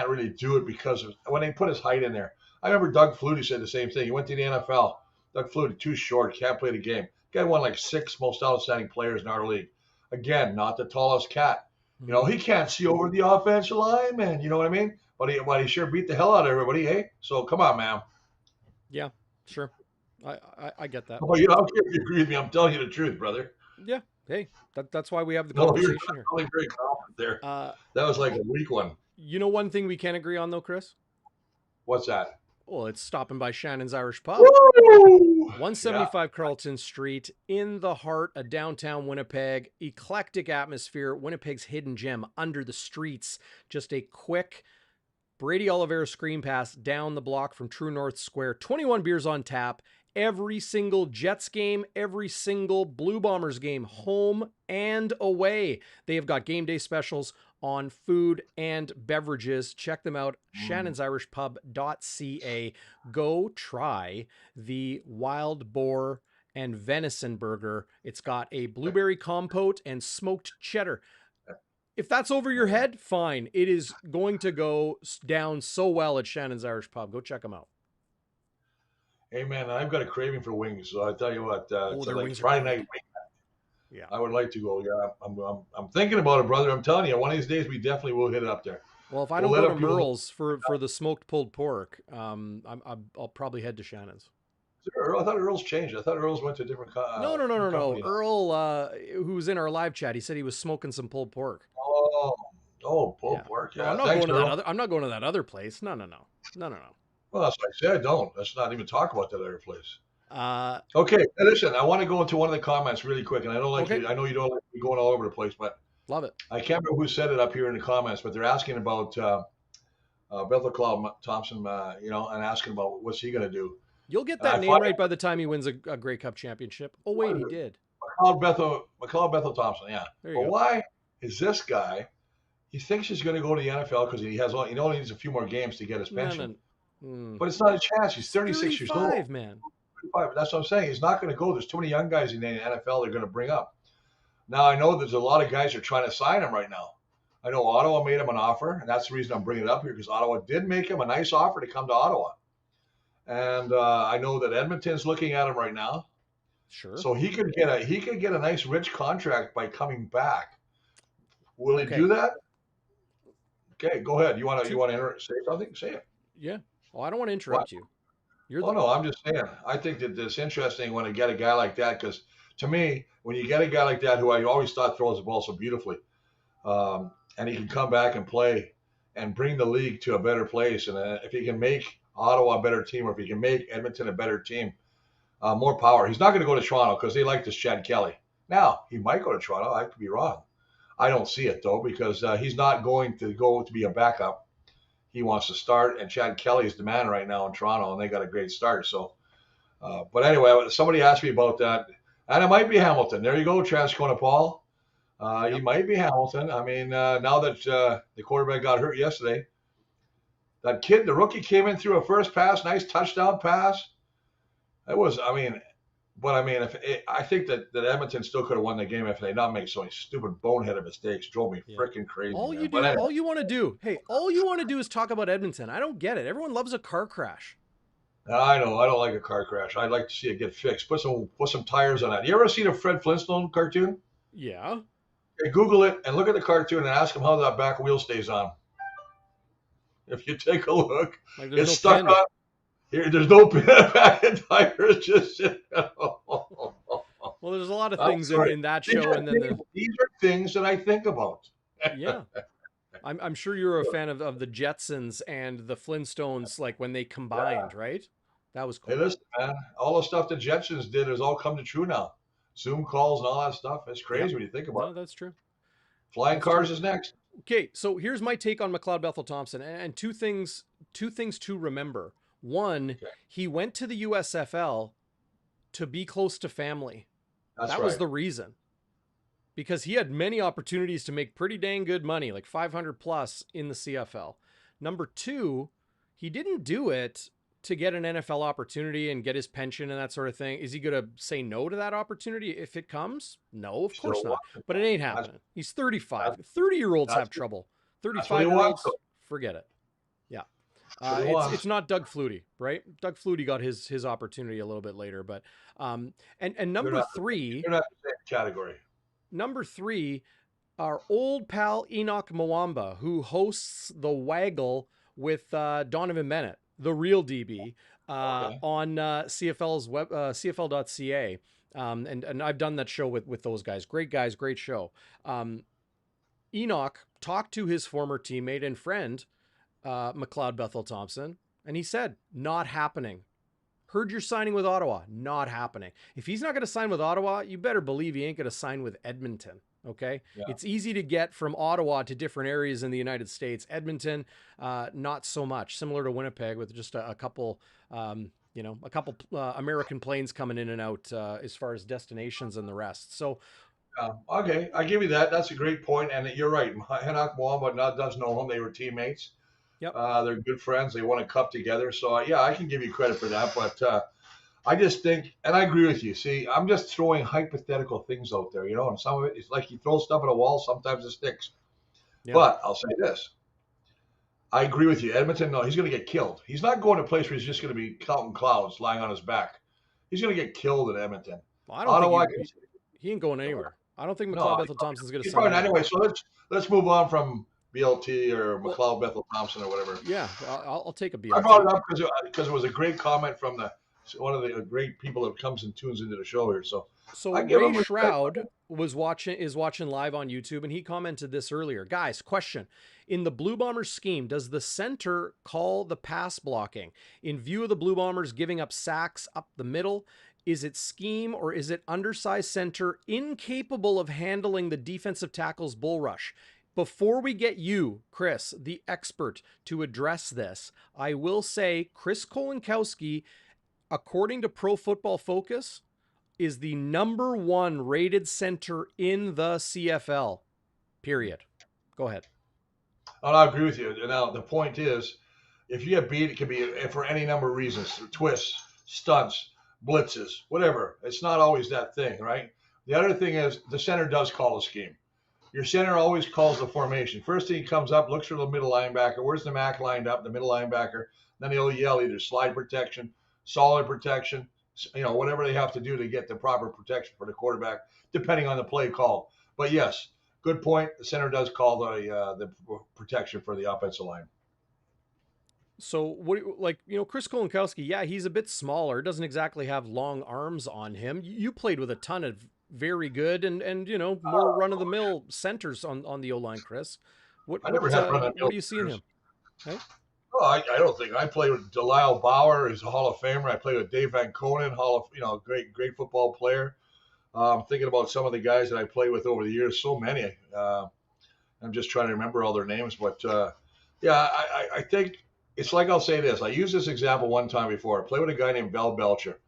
really do it because of when they put his height in there. I remember Doug Flutie said the same thing. He went to the NFL. Doug Flutie, too short, can't play the game. Guy won like 6 most outstanding players in our league. Again, not the tallest cat. He can't see over the offensive line, man. You know what I mean? But he sure beat the hell out of everybody, hey? So come on, man. Yeah, sure. I get that. Well, I don't care if you agree with me. I'm telling you the truth, brother. Yeah. Hey, that's why we have the conversation here. You're very confident there. That was like a weak one. You know one thing we can't agree on, though, Chris? What's that? Well, it's stopping by Shannon's Irish Pub. Woo! 175 Carlton Street in the heart of downtown Winnipeg. Eclectic atmosphere. Winnipeg's hidden gem under the streets. Just a quick Brady Oliveira screen pass down the block from True North Square. 21 beers on tap. Every single Jets game, every single Blue Bombers game, home and away. They have got game day specials on food and beverages. Check them out, shannonsirishpub.ca. Go try the wild boar and venison burger. It's got a blueberry compote and smoked cheddar. If that's over your head, fine. It is going to go down so well at Shannon's Irish Pub. Go check them out. Hey, man, I've got a craving for wings. So I tell you what, it's like Friday night wing. Yeah, I would like to go. Yeah, I'm thinking about it, brother. I'm telling you, one of these days we definitely will hit it up there. Well, if I don't go to Merle's for the smoked pulled pork, I'll probably head to Shannon's. I thought Earl's changed. I thought Earl's went to a different. No. Earl, who was in our live chat, he said he was smoking some pulled pork. Pulled pork. Yeah, I'm not going to that other. I'm not going to that other place. No. Well, that's what I said. Don't. Let's not even talk about that other place. Okay, listen. I want to go into one of the comments really quick, and I don't like. Okay. I know you don't like me going all over the place, but love it. I can't remember who said it up here in the comments, but they're asking about Bethel-Thompson, and asking about what's he going to do. You'll get that name right by the time he wins a Grey Cup championship. Oh wait, he did. McLeod Bethel-Thompson. Yeah. But why is this guy? He thinks he's going to go to the NFL because he only needs a few more games to get his pension. But it's not a chance. He's 36 years old. Man. 35. That's what I'm saying. He's not going to go. There's too many young guys in the NFL they're going to bring up. Now, I know there's a lot of guys who are trying to sign him right now. I know Ottawa made him an offer, and that's the reason I'm bringing it up here, because Ottawa did make him a nice offer to come to Ottawa. And I know that Edmonton's looking at him right now. Sure. So he could get a nice rich contract by coming back Will he Okay. do that? Okay, go ahead. You want to say something? Say it. Yeah. Oh, I don't want to interrupt you. No, I'm just saying. I think that it's interesting when you get a guy like that, because to me, when you get a guy like that who I always thought throws the ball so beautifully, and he can come back and play and bring the league to a better place, and if he can make Ottawa a better team, or if he can make Edmonton a better team, more power. He's not going to go to Toronto because they like this Chad Kelly. Now, he might go to Toronto. I could be wrong. I don't see it, though, because he's not going to go to be a backup. He wants to start, and Chad Kelly is the man right now in Toronto, and they got a great start. So, but anyway, somebody asked me about that, and it might be Hamilton. There you go, Transcona Paul. He might be Hamilton. I mean, now that the quarterback got hurt yesterday, that kid, the rookie, came in through a first pass, nice touchdown pass. It was, I mean, I think that Edmonton still could have won the game if they not made so many stupid boneheaded mistakes. Drove me freaking crazy. All you want to do is talk about Edmonton. I don't get it. Everyone loves a car crash. I know. I don't like a car crash. I'd like to see it get fixed. Put some tires on that. You ever seen a Fred Flintstone cartoon? Yeah. Okay, Google it and look at the cartoon and ask him how that back wheel stays on. If you take a look, it's stuck on. Here, there's no back and tires. Just well, there's a lot of things in that show, and then these are things that I think about. Yeah, I'm sure you're a fan of the Jetsons and the Flintstones, like when they combined, right? That was cool. Hey, listen, man, all the stuff the Jetsons did has all come to true now. Zoom calls and all that stuff. It's crazy when you think about it. That's true. Flying cars is next. Okay, so here's my take on McLeod Bethel-Thompson, and two things to remember. One, he went to the USFL to be close to family. That was the reason. Because he had many opportunities to make pretty dang good money, like 500 plus in the CFL. Number two, he didn't do it to get an NFL opportunity and get his pension and that sort of thing. Is he going to say no to that opportunity if it comes? No, of course not. But it ain't happening. He's 35. 30-year-olds have trouble. 35-year-olds, forget it. Yeah. It's not Doug Flutie, right? Doug Flutie got his opportunity a little bit later, but and number three, they're not the same category. Number three, our old pal Enoch Mwamba, who hosts the Waggle with Donovan Bennett, the real DB, on CFL's web, CFL.ca, and I've done that show with those guys. Great guys, great show. Enoch talked to his former teammate and friend, McLeod Bethel-Thompson, and he said, not happening. Heard you're signing with Ottawa. Not happening. If he's not going to sign with Ottawa, you better believe he ain't going to sign with Edmonton. Okay. Yeah. It's easy to get from Ottawa to different areas in the United States. Edmonton, not so much. Similar to Winnipeg, with just a couple, American planes coming in and out as far as destinations and the rest. So, okay, I give you that. That's a great point, and you're right. Enoch Mwamba does know him. They were teammates. Yep. They're good friends. They won a cup together. So, yeah, I can give you credit for that. But I just think, and I agree with you. See, I'm just throwing hypothetical things out there, and some of it is like you throw stuff at a wall. Sometimes it sticks. Yep. But I'll say this. I agree with you. Edmonton, no, he's going to get killed. He's not going to a place where he's just going to be counting clouds lying on his back. He's going to get killed in Edmonton. Well, I don't think he ain't going anywhere. I don't think McLeod Bethel-Thompson's going to sign. Anyway, so let's move on from BLT or McLeod Bethel-Thompson or whatever. Yeah, I'll take a BLT. I brought it up because it was a great comment from one of the great people that comes and tunes into the show here. So Ray Shroud is watching live on YouTube, and he commented this earlier. Guys, question. In the Blue Bombers scheme, does the center call the pass blocking? In view of the Blue Bombers giving up sacks up the middle, is it scheme or is it undersized center incapable of handling the defensive tackle's bull rush? Before we get you, Chris, the expert, to address this, I will say Chris Kolinkowski, according to Pro Football Focus, is the #1 rated center in the CFL, period. Go ahead. Oh, I agree with you. Now, the point is, if you get beat, it could be for any number of reasons, twists, stunts, blitzes, whatever. It's not always that thing, right? The other thing is the center does call a scheme. Your center always calls the formation. First thing he comes up, looks for the middle linebacker. Where's the MAC lined up? The middle linebacker. Then he'll yell either slide protection, solid protection, whatever they have to do to get the proper protection for the quarterback, depending on the play call. But yes, good point. The center does call the protection for the offensive line. So Chris Kolinkowski, yeah, he's a bit smaller, doesn't exactly have long arms on him. You played with a ton of very good and more run of the mill centers on the O-line, Chris. What do you see in him? Hey? Oh, I don't think. I played with Delisle Bauer, he's a Hall of Famer. I played with Dave Van Conen, great football player. I'm thinking about some of the guys that I played with over the years, so many. I'm just trying to remember all their names, but I think it's like, I'll say this. I used this example one time before. I played with a guy named Bell Belcher.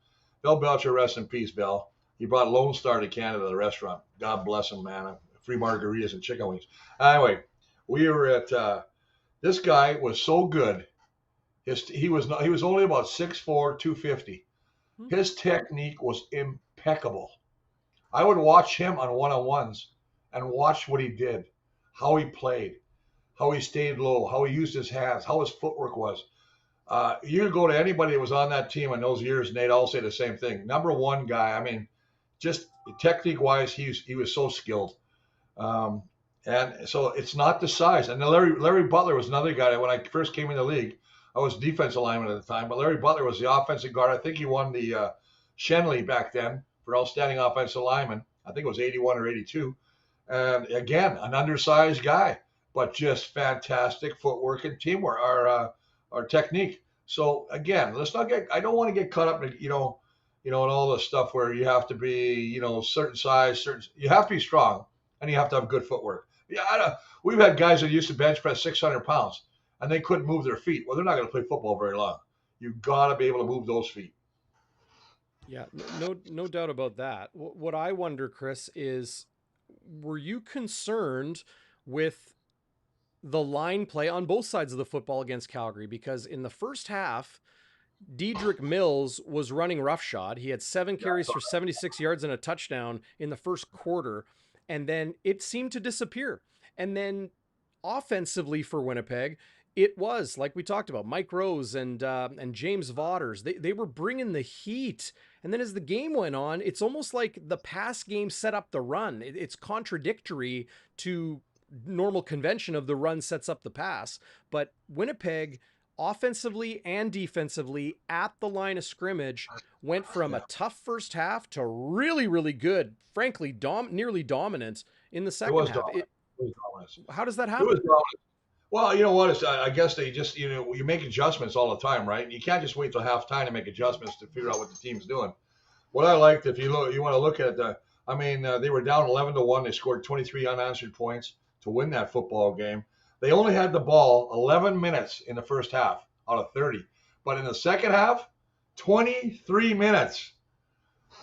Bell Belcher, rest in peace, Bell. He brought Lone Star to Canada, the restaurant. God bless him, man. Free margaritas and chicken wings. Anyway, we were at this guy was so good. He was only about 6'4", 250. His technique was impeccable. I would watch him on one-on-ones and watch what he did, how he played, how he stayed low, how he used his hands, how his footwork was. You go to anybody that was on that team in those years, and they'd all say the same thing. Number one guy, I mean, just technique-wise, he was so skilled. And so it's not the size. And Larry Butler was another guy that when I first came in the league, I was defensive lineman at the time, but Larry Butler was the offensive guard. I think he won the Shenley back then for outstanding offensive lineman. I think it was 81 or 82. And again, an undersized guy, but just fantastic footwork and teamwork, our technique. So again, I don't want to get caught up in, in all the stuff where you have to be, certain size, you have to be strong and you have to have good footwork. Yeah, we've had guys that used to bench press 600 pounds and they couldn't move their feet. Well, they're not going to play football very long. You've got to be able to move those feet. Yeah, no doubt about that. What I wonder, Chris, is were you concerned with the line play on both sides of the football against Calgary? Because in the first half, Dedrick Mills was running roughshod. He had 7 carries for 76 yards and a touchdown in the first quarter, and then it seemed to disappear. And then offensively for Winnipeg, it was, like we talked about, Mike Rose and James Vaughters. They were bringing the heat. And then as the game went on, it's almost like the pass game set up the run. It's contradictory to normal convention of the run sets up the pass. But Winnipeg, offensively and defensively at the line of scrimmage, went from a tough first half to really, really good, frankly, nearly dominant in the second half. How does that happen? It was dominant. Well, you know what? I guess they just, you make adjustments all the time, right? You can't just wait till halftime to make adjustments to figure out what the team's doing. What I liked, if you want to look at they were down 11-1. They scored 23 unanswered points to win that football game. They only had the ball 11 minutes in the first half out of 30. But in the second half, 23 minutes.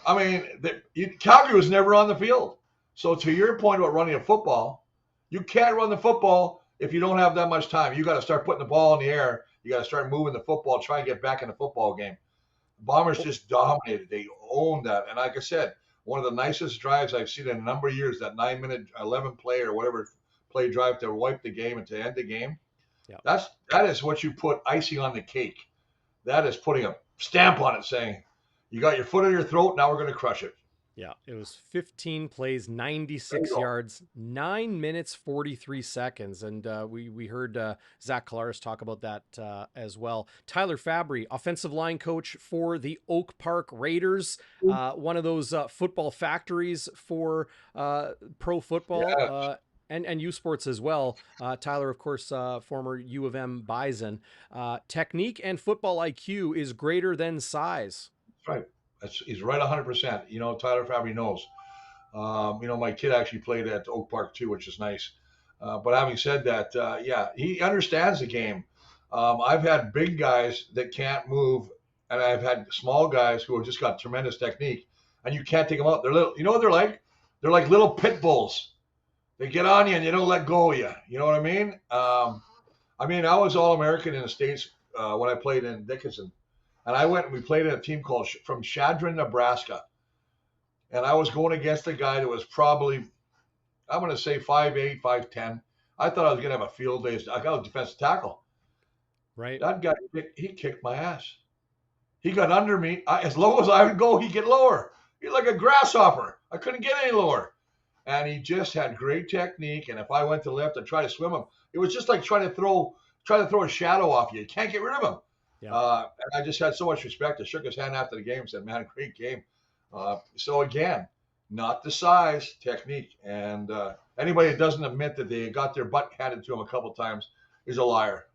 I mean, Calgary was never on the field. So to your point about running a football, you can't run the football if you don't have that much time. You got to start putting the ball in the air. You got to start moving the football, try and get back in the football game. Bombers just dominated. They owned that. And like I said, one of the nicest drives I've seen in a number of years, that 9-minute, 11 play or whatever play drive to wipe the game and to end the game. Yeah. That is what you put icing on the cake. That is putting a stamp on it saying, you got your foot in your throat, now we're going to crush it. Yeah, it was 15 plays, 96 yards, 9 minutes, 43 seconds. And we heard Zach Collaros talk about that as well. Tyler Fabry, offensive line coach for the Oak Park Raiders, one of those football factories for pro football. Yeah. And U Sports as well. Tyler, of course, former U of M Bison. Technique and football IQ is greater than size. That's right. He's right 100%. Tyler Fabry knows. My kid actually played at Oak Park too, which is nice. But having said that, he understands the game. I've had big guys that can't move, and I've had small guys who have just got tremendous technique, and you can't take them out. They're little. You know what they're like? They're like little pit bulls. They get on you and they don't let go of you. You know what I mean? I was All-American in the States when I played in Dickinson. And I went and we played in a team called from Chadron, Nebraska. And I was going against a guy that was probably, I'm going to say 5'8", 5'10". I thought I was going to have a field day. I got a defensive tackle. Right. That guy, he kicked my ass. He got under me. As low as I would go, he'd get lower. He's like a grasshopper. I couldn't get any lower. and he just had great technique. And if I went to lift and try to swim him, it was just like trying to throw a shadow off you. You can't get rid of him. Yeah. And I just had so much respect. I shook his hand after the game and said, man, great game. So again, not the size, technique. And anybody that doesn't admit that they got their butt handed to them a couple times is a liar.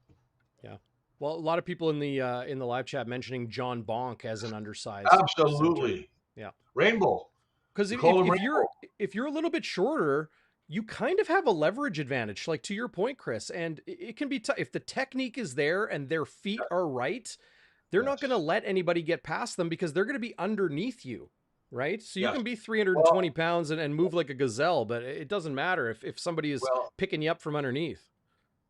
Yeah. Well, a lot of people in the live chat mentioning John Bonk as an undersized. Absolutely. Center. Yeah. Rainbow. Because if you're a little bit shorter, you kind of have a leverage advantage, like to your point, Chris. And it can be tough if the technique is there and their feet are right. They're not going to let anybody get past them because they're going to be underneath you, right? So you can be 320 pounds and move like a gazelle, but it doesn't matter if somebody is picking you up from underneath.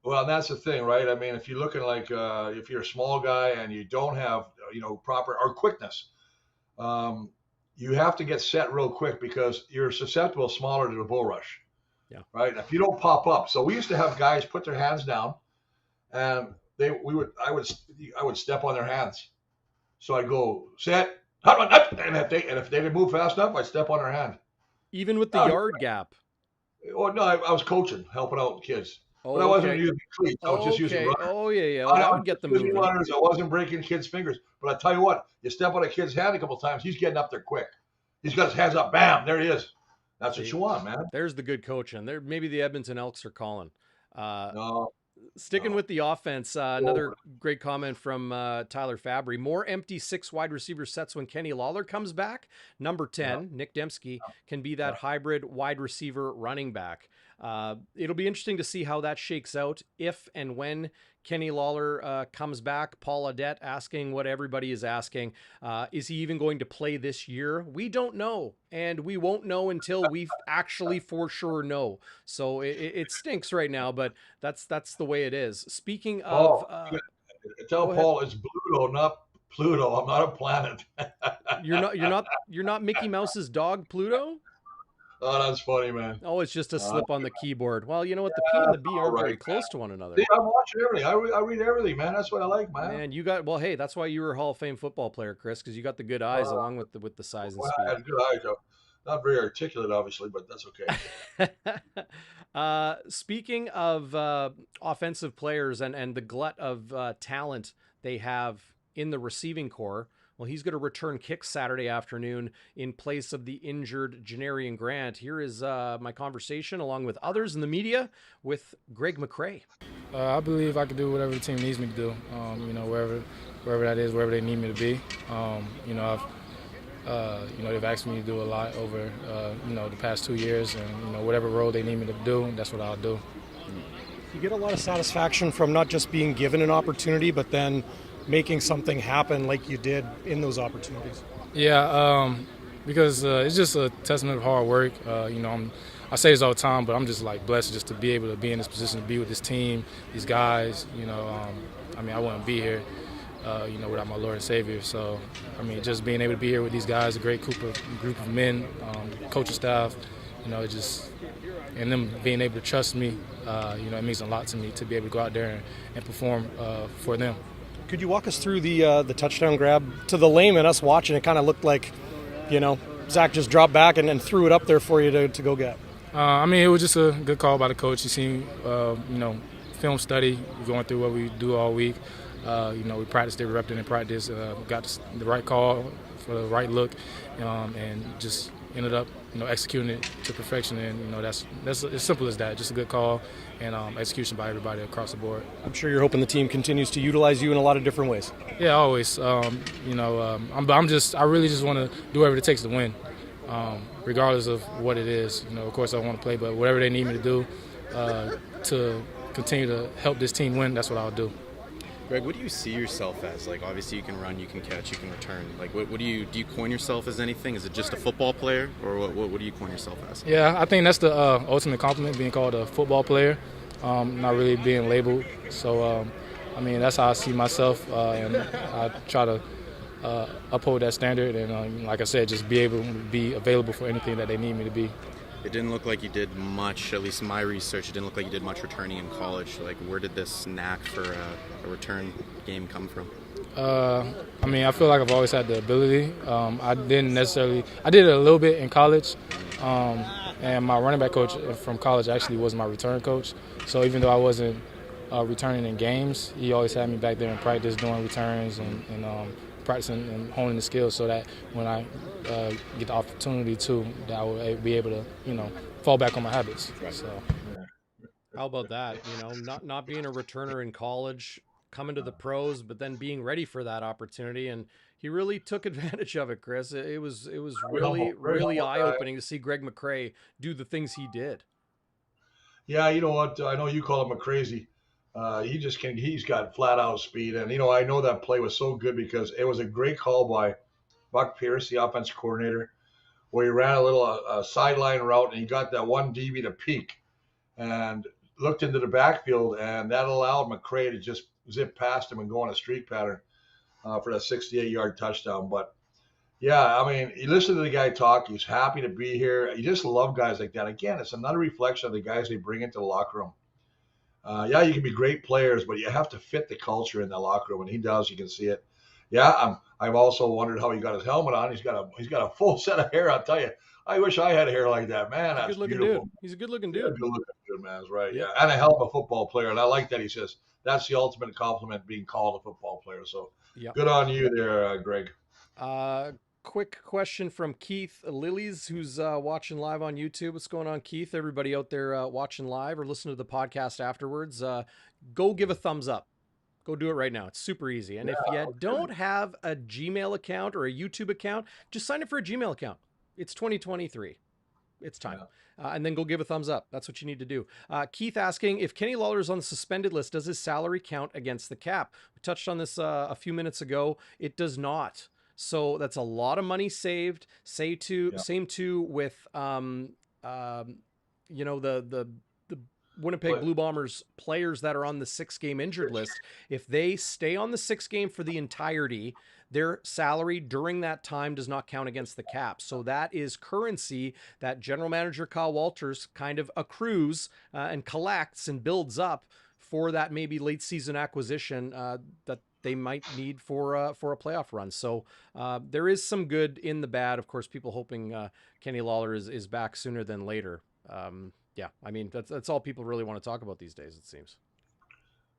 Well, and that's the thing, right? I mean, if you're looking like if you're a small guy and you don't have proper or quickness, you have to get set real quick because you're susceptible smaller to the bull rush. Yeah. Right. If you don't pop up, so we used to have guys put their hands down, and I would step on their hands. So I'd go set, and if they didn't move fast enough, I'd step on their hand. Even with the yard gap. Oh no, I was coaching, helping out kids. But I wasn't using cleats. I was just using runners. Oh yeah. Well, I would get them moving. Runners. I wasn't breaking kids' fingers. But I tell you what, you step on a kid's hand a couple times, he's getting up there quick. He's got his hands up. Bam, there he is. That's what you want, man. There's the good coaching. There, maybe the Edmonton Elks are calling. Sticking with the offense, another great comment from Tyler Fabry. More empty 6 wide receiver sets when Kenny Lawler comes back. Number 10, Nick Dembski, can be that hybrid wide receiver running back. It'll be interesting to see how that shakes out if and when Kenny Lawler comes back. Paul Audette asking what everybody is asking. Is he even going to play this year? We don't know, and we won't know until we actually for sure know. So it stinks right now, but that's the way it is. Speaking of... tell Paul it's Pluto, not Pluto. I'm not a planet. You're not Mickey Mouse's dog, Pluto? Oh, that's funny, man. Oh, it's just a slip on the keyboard. Well, you know what? The P and the B aren't very close to one another. See, I'm watching everything. I read everything, man. That's what I like, man. Man, hey, that's why you were a Hall of Fame football player, Chris, because you got the good eyes along with the size and speed. I had good eyes, though. Not very articulate, obviously, but that's okay. Speaking of offensive players and the glut of talent they have in the receiving corps, well, he's going to return kicks Saturday afternoon in place of the injured Janarion Grant. Here is my conversation, along with others in the media, with Greg McCrae. I believe I can do whatever the team needs me to do, wherever that is, wherever they need me to be. They've asked me to do a lot over, the past 2 years, and, whatever role they need me to do, that's what I'll do. You get a lot of satisfaction from not just being given an opportunity, but then making something happen like you did in those opportunities. Yeah, because it's just a testament of hard work. I say this all the time, but I'm just blessed just to be able to be in this position, to be with this team, these guys. I wouldn't be here, without my Lord and Savior. So, just being able to be here with these guys, a great group of men, coaching staff, and them being able to trust me, it means a lot to me to be able to go out there and perform for them. Could you walk us through the touchdown grab? To the layman, us watching, it kind of looked like, Zach just dropped back and threw it up there for you to go get. It was just a good call by the coach. He seen, film study, going through what we do all week. We practiced every rep in practice, got the right call for the right look, and just ended up, executing it to perfection. And, that's as simple as that, just a good call and execution by everybody across the board. I'm sure you're hoping the team continues to utilize you in a lot of different ways. Yeah, always. I really just want to do whatever it takes to win, regardless of what it is. Of course I want to play, but whatever they need me to do to continue to help this team win, that's what I'll do. Greg, what do you see yourself as? Obviously you can run, you can catch, you can return. What do you coin yourself as anything? Is it just a football player, or what do you coin yourself as? Yeah, I think that's the ultimate compliment, being called a football player, not really being labeled. So, that's how I see myself, and I try to uphold that standard. And like I said, just be able to be available for anything that they need me to be. It didn't look like you did much, at least in my research, it didn't look like you did much returning in college. Where did this knack for a return game come from? I feel like I've always had the ability. I did it a little bit in college, And my running back coach from college actually was my return coach. So even though I wasn't returning in games, he always had me back there in practice doing returns and practicing and honing the skills so that when I get the opportunity that I will be able to, fall back on my habits. So. How about that? Not being a returner in college, coming to the pros, but then being ready for that opportunity. And he really took advantage of it, Chris. It was really eye-opening to see Greg McCrae do the things he did. Yeah, you know what? I know you call him a crazy. He's got flat out speed. And, I know that play was so good because it was a great call by Buck Pierce, the offensive coordinator, where he ran a little sideline route and he got that one DB to peek and looked into the backfield, and that allowed McRae to just zip past him and go on a streak pattern for that 68-yard touchdown. But, yeah, I mean, you listen to the guy talk. He's happy to be here. You just love guys like that. Again, it's another reflection of the guys they bring into the locker room. Yeah, you can be great players, but you have to fit the culture in the locker room, and he does. You can see it. Yeah, I've also wondered how he got his helmet on. He's got a full set of hair. I'll tell you, I wish I had hair like that, man. That's beautiful. Dude. He's a good-looking dude. Yeah, good-looking dude, man. That's right. Yeah, and a hell of a football player. And I like that he says that's the ultimate compliment, being called a football player. So good on you there, Greg. Quick question from Keith Lilies, who's watching live on YouTube. What's going on, Keith? Everybody out there watching live or listening to the podcast afterwards, go give a thumbs up. Go do it right now. It's super easy. And if you don't have a Gmail account or a YouTube account, just sign up for a Gmail account. It's 2023. It's time. And then go give a thumbs up. That's what you need to do. Keith asking, if Kenny Lawler's on the suspended list, does his salary count against the cap? We touched on this a few minutes ago. It does not. So that's a lot of money saved. Same too with the Winnipeg Blue Bombers players that are on the 6-game injured list. If they stay on the 6 game for the entirety, their salary during that time does not count against the cap. So that is currency that general manager Kyle Walters kind of accrues and collects and builds up for that maybe late season acquisition that they might need for a playoff run. So there is some good in the bad. Of course, people hoping Kenny Lawler is back sooner than later. Yeah, I mean, that's all people really want to talk about these days, it seems.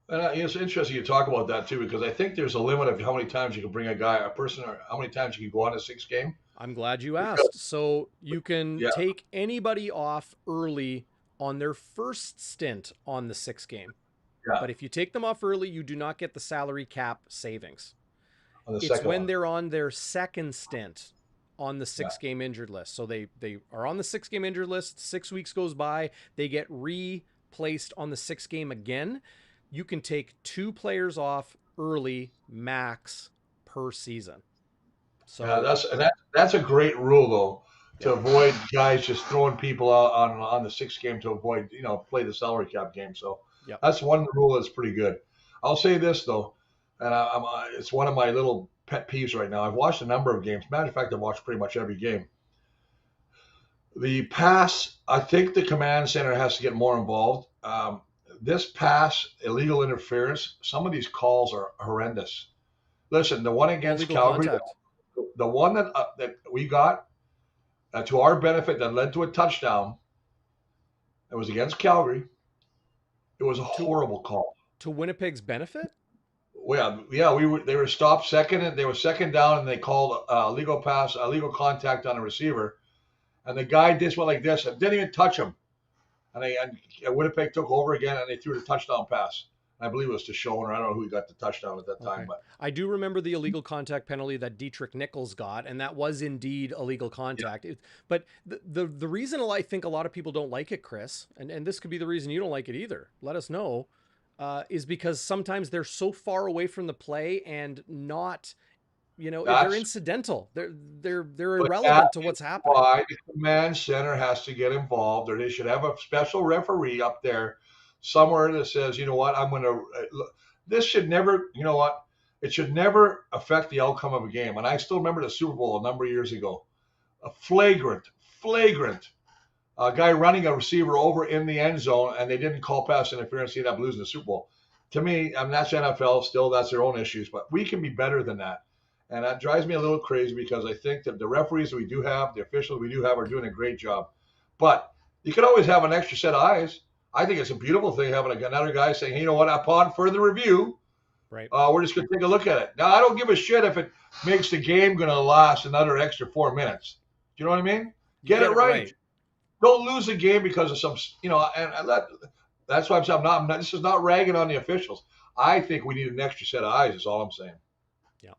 And it's interesting you talk about that too, because I think there's a limit of how many times you can bring a person, or how many times you can go on a 6 game. I'm glad you asked. So you can take anybody off early on their first stint on the 6 game. Yeah. But if you take them off early, you do not get the salary cap savings. It's when they're on their second stint on the 6-game injured list. So they are on the 6-game injured list. 6 weeks goes by. They get replaced on the 6-game again. You can take 2 players off early max per season. So that's a great rule though, to avoid guys just throwing people out on the 6 game to avoid, play the salary cap game. So that's one rule that's pretty good. I'll say this though, and it's one of my little pet peeves right now. I've watched a number of games. Matter of fact, I've watched pretty much every game. The pass, I think the command center has to get more involved. This pass, illegal interference, some of these calls are horrendous. Listen, the one against Calgary, the one that we got to our benefit that led to a touchdown, it was against Calgary. It was a horrible call. To Winnipeg's benefit? They were stopped second, and they were second down, and they called illegal contact on a receiver, and the guy just went like this and didn't even touch him, and Winnipeg took over again, and they threw the touchdown pass. I believe it was to Schoen. I don't know who got the touchdown at that time, but I do remember the illegal contact penalty that Dietrich Nichols got, and that was indeed illegal contact. Yeah. But the reason I think a lot of people don't like it, Chris, and this could be the reason you don't like it either. Let us know. Is because sometimes they're so far away from the play and not, they're incidental. They're irrelevant to what's happening. Why the command center has to get involved, or they should have a special referee up there somewhere that says, this should never, it should never affect the outcome of a game. And I still remember the Super Bowl a number of years ago, a flagrant guy running a receiver over in the end zone, and they didn't call pass interference. He ended up losing the Super Bowl. To me, that's NFL. Still, that's their own issues, but we can be better than that. And that drives me a little crazy because I think that the referees we do have, the officials we do have, are doing a great job. But you can always have an extra set of eyes. I think it's a beautiful thing having another guy saying, hey, you know what, upon further review, Right. We're just going to take a look at it. Now, I don't give a shit if it makes the game going to last another extra 4 minutes. Do you know what I mean? Get it right. Don't lose the game because of some, and that's why I'm saying this is not ragging on the officials. I think we need an extra set of eyes is all I'm saying. Yeah.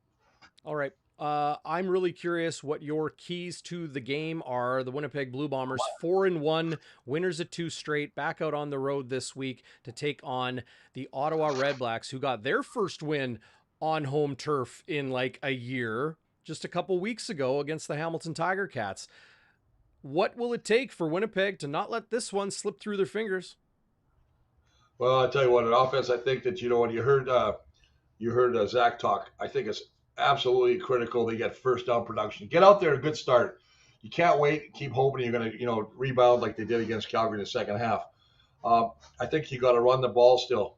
All right. I'm really curious what your keys to the game are. The Winnipeg Blue Bombers 4-1, winners of 2 straight, back out on the road this week to take on the Ottawa Redblacks, who got their first win on home turf in like a year, just a couple weeks ago against the Hamilton Tiger Cats. What will it take for Winnipeg to not let this one slip through their fingers? Well, I'll tell you what, an offense, I think that, when you heard Zach talk, I think it's absolutely critical they get first down production. Get out there, a good start. You can't wait and keep hoping you're going to, rebound like they did against Calgary in the second half. I think you got to run the ball still,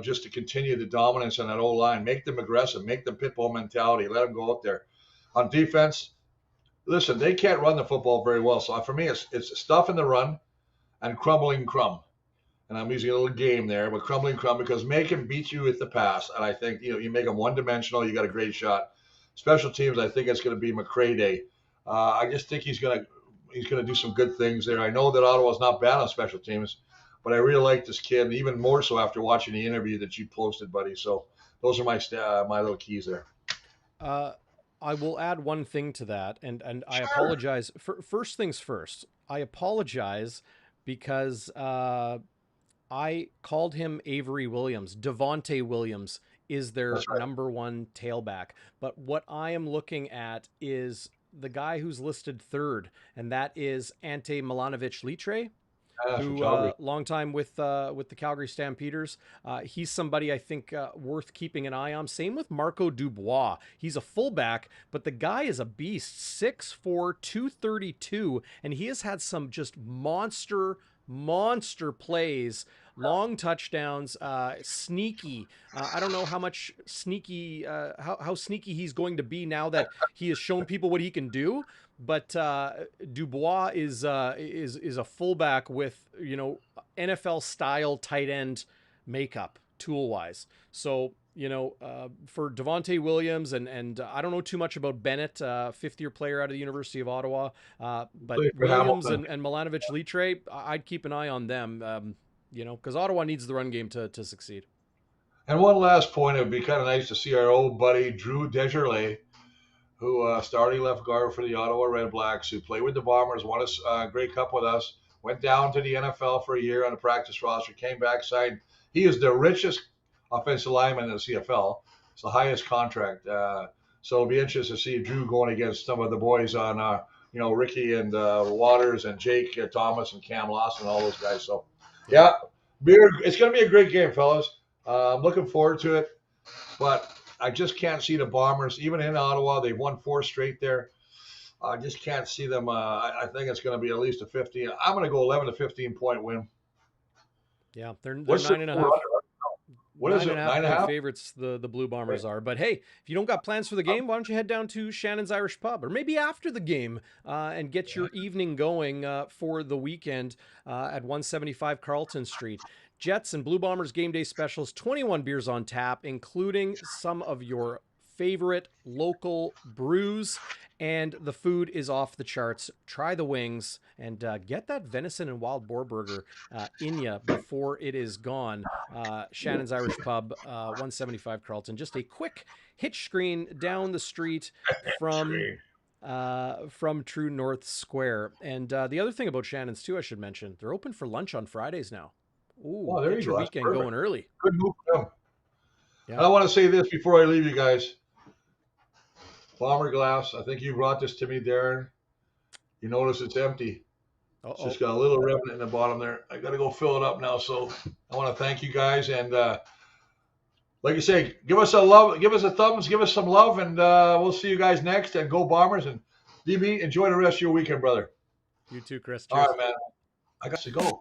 just to continue the dominance on that O-line. Make them aggressive, make them pit bull mentality, let them go out there. On defense, listen, they can't run the football very well. So for me, it's stuff in the run and crumbling Crum. And I'm using a little game there, but crumbling Crum, because make him beat you with the pass. And I think, you make him one-dimensional, you got a great shot. Special teams, I think it's going to be McRae Day. I just think he's going to do some good things there. I know that Ottawa's not bad on special teams, but I really like this kid, even more so after watching the interview that you posted, buddy. So those are my little keys there. I will add one thing to that, and I apologize. First things first, I apologize because I called him Avery Williams. Devontae Williams is their number one tailback. But what I am looking at is the guy who's listed third, and that is Ante Milanovic-Litre, who long time with the Calgary Stampeders. He's somebody I think worth keeping an eye on. Same with Marco Dubois. He's a fullback, but the guy is a beast, 6'4", 232, and he has had some just monster plays, long touchdowns, sneaky. I don't know how much sneaky, how sneaky he's going to be now that he has shown people what he can do. But Dubois is a fullback with, NFL style tight end makeup tool wise. So, for Devontae Williams and I don't know too much about Bennett, fifth-year player out of the University of Ottawa, but Williams and Milanovic-Litre, I'd keep an eye on them, because Ottawa needs the run game to succeed. And one last point, it would be kind of nice to see our old buddy Drew Desjardins, who starting left guard for the Ottawa Redblacks, who played with the Bombers, won a Grey Cup with us, went down to the NFL for a year on the practice roster, came back, signed. He is the richest offensive lineman in the CFL. It's the highest contract. So it'll be interesting to see Drew going against some of the boys on, Ricky and Waters and Jake Thomas and Cam Lawson and all those guys. So, yeah, it's going to be a great game, fellas. I'm looking forward to it. But I just can't see the Bombers, even in Ottawa. They've won 4 straight there. I just can't see them. I think it's going to be at least a 15. I'm going to go 11 to 15 point win. Yeah, they're 9.5. What is it? 9.5 favorites the Blue Bombers are. But hey, if you don't got plans for the game, why don't you head down to Shannon's Irish Pub, or maybe after the game, and get your evening going for the weekend at 175 Carlton Street. Jets and Blue Bombers game day specials, 21 beers on tap, including some of your favorite local brews, and the food is off the charts. Try the wings and get that venison and wild boar burger in you before it is gone. Shannon's Irish Pub, 175 Carlton. Just a quick hitch screen down the street from True North Square. And the other thing about Shannon's too, I should mention, they're open for lunch on Fridays now. Ooh, there get you your go. weekend going early. Good move for them. Yeah. And I want to say this before I leave you guys. Bomber glass. I think you brought this to me, Darren. You notice it's empty. It's just got a little remnant in the bottom there. I got to go fill it up now. So I want to thank you guys. And like you say, give us a love, give us a thumbs, give us some love. And we'll see you guys next. And go Bombers. And DB, enjoy the rest of your weekend, brother. You too, Chris. Cheers. All right, man. I got to go.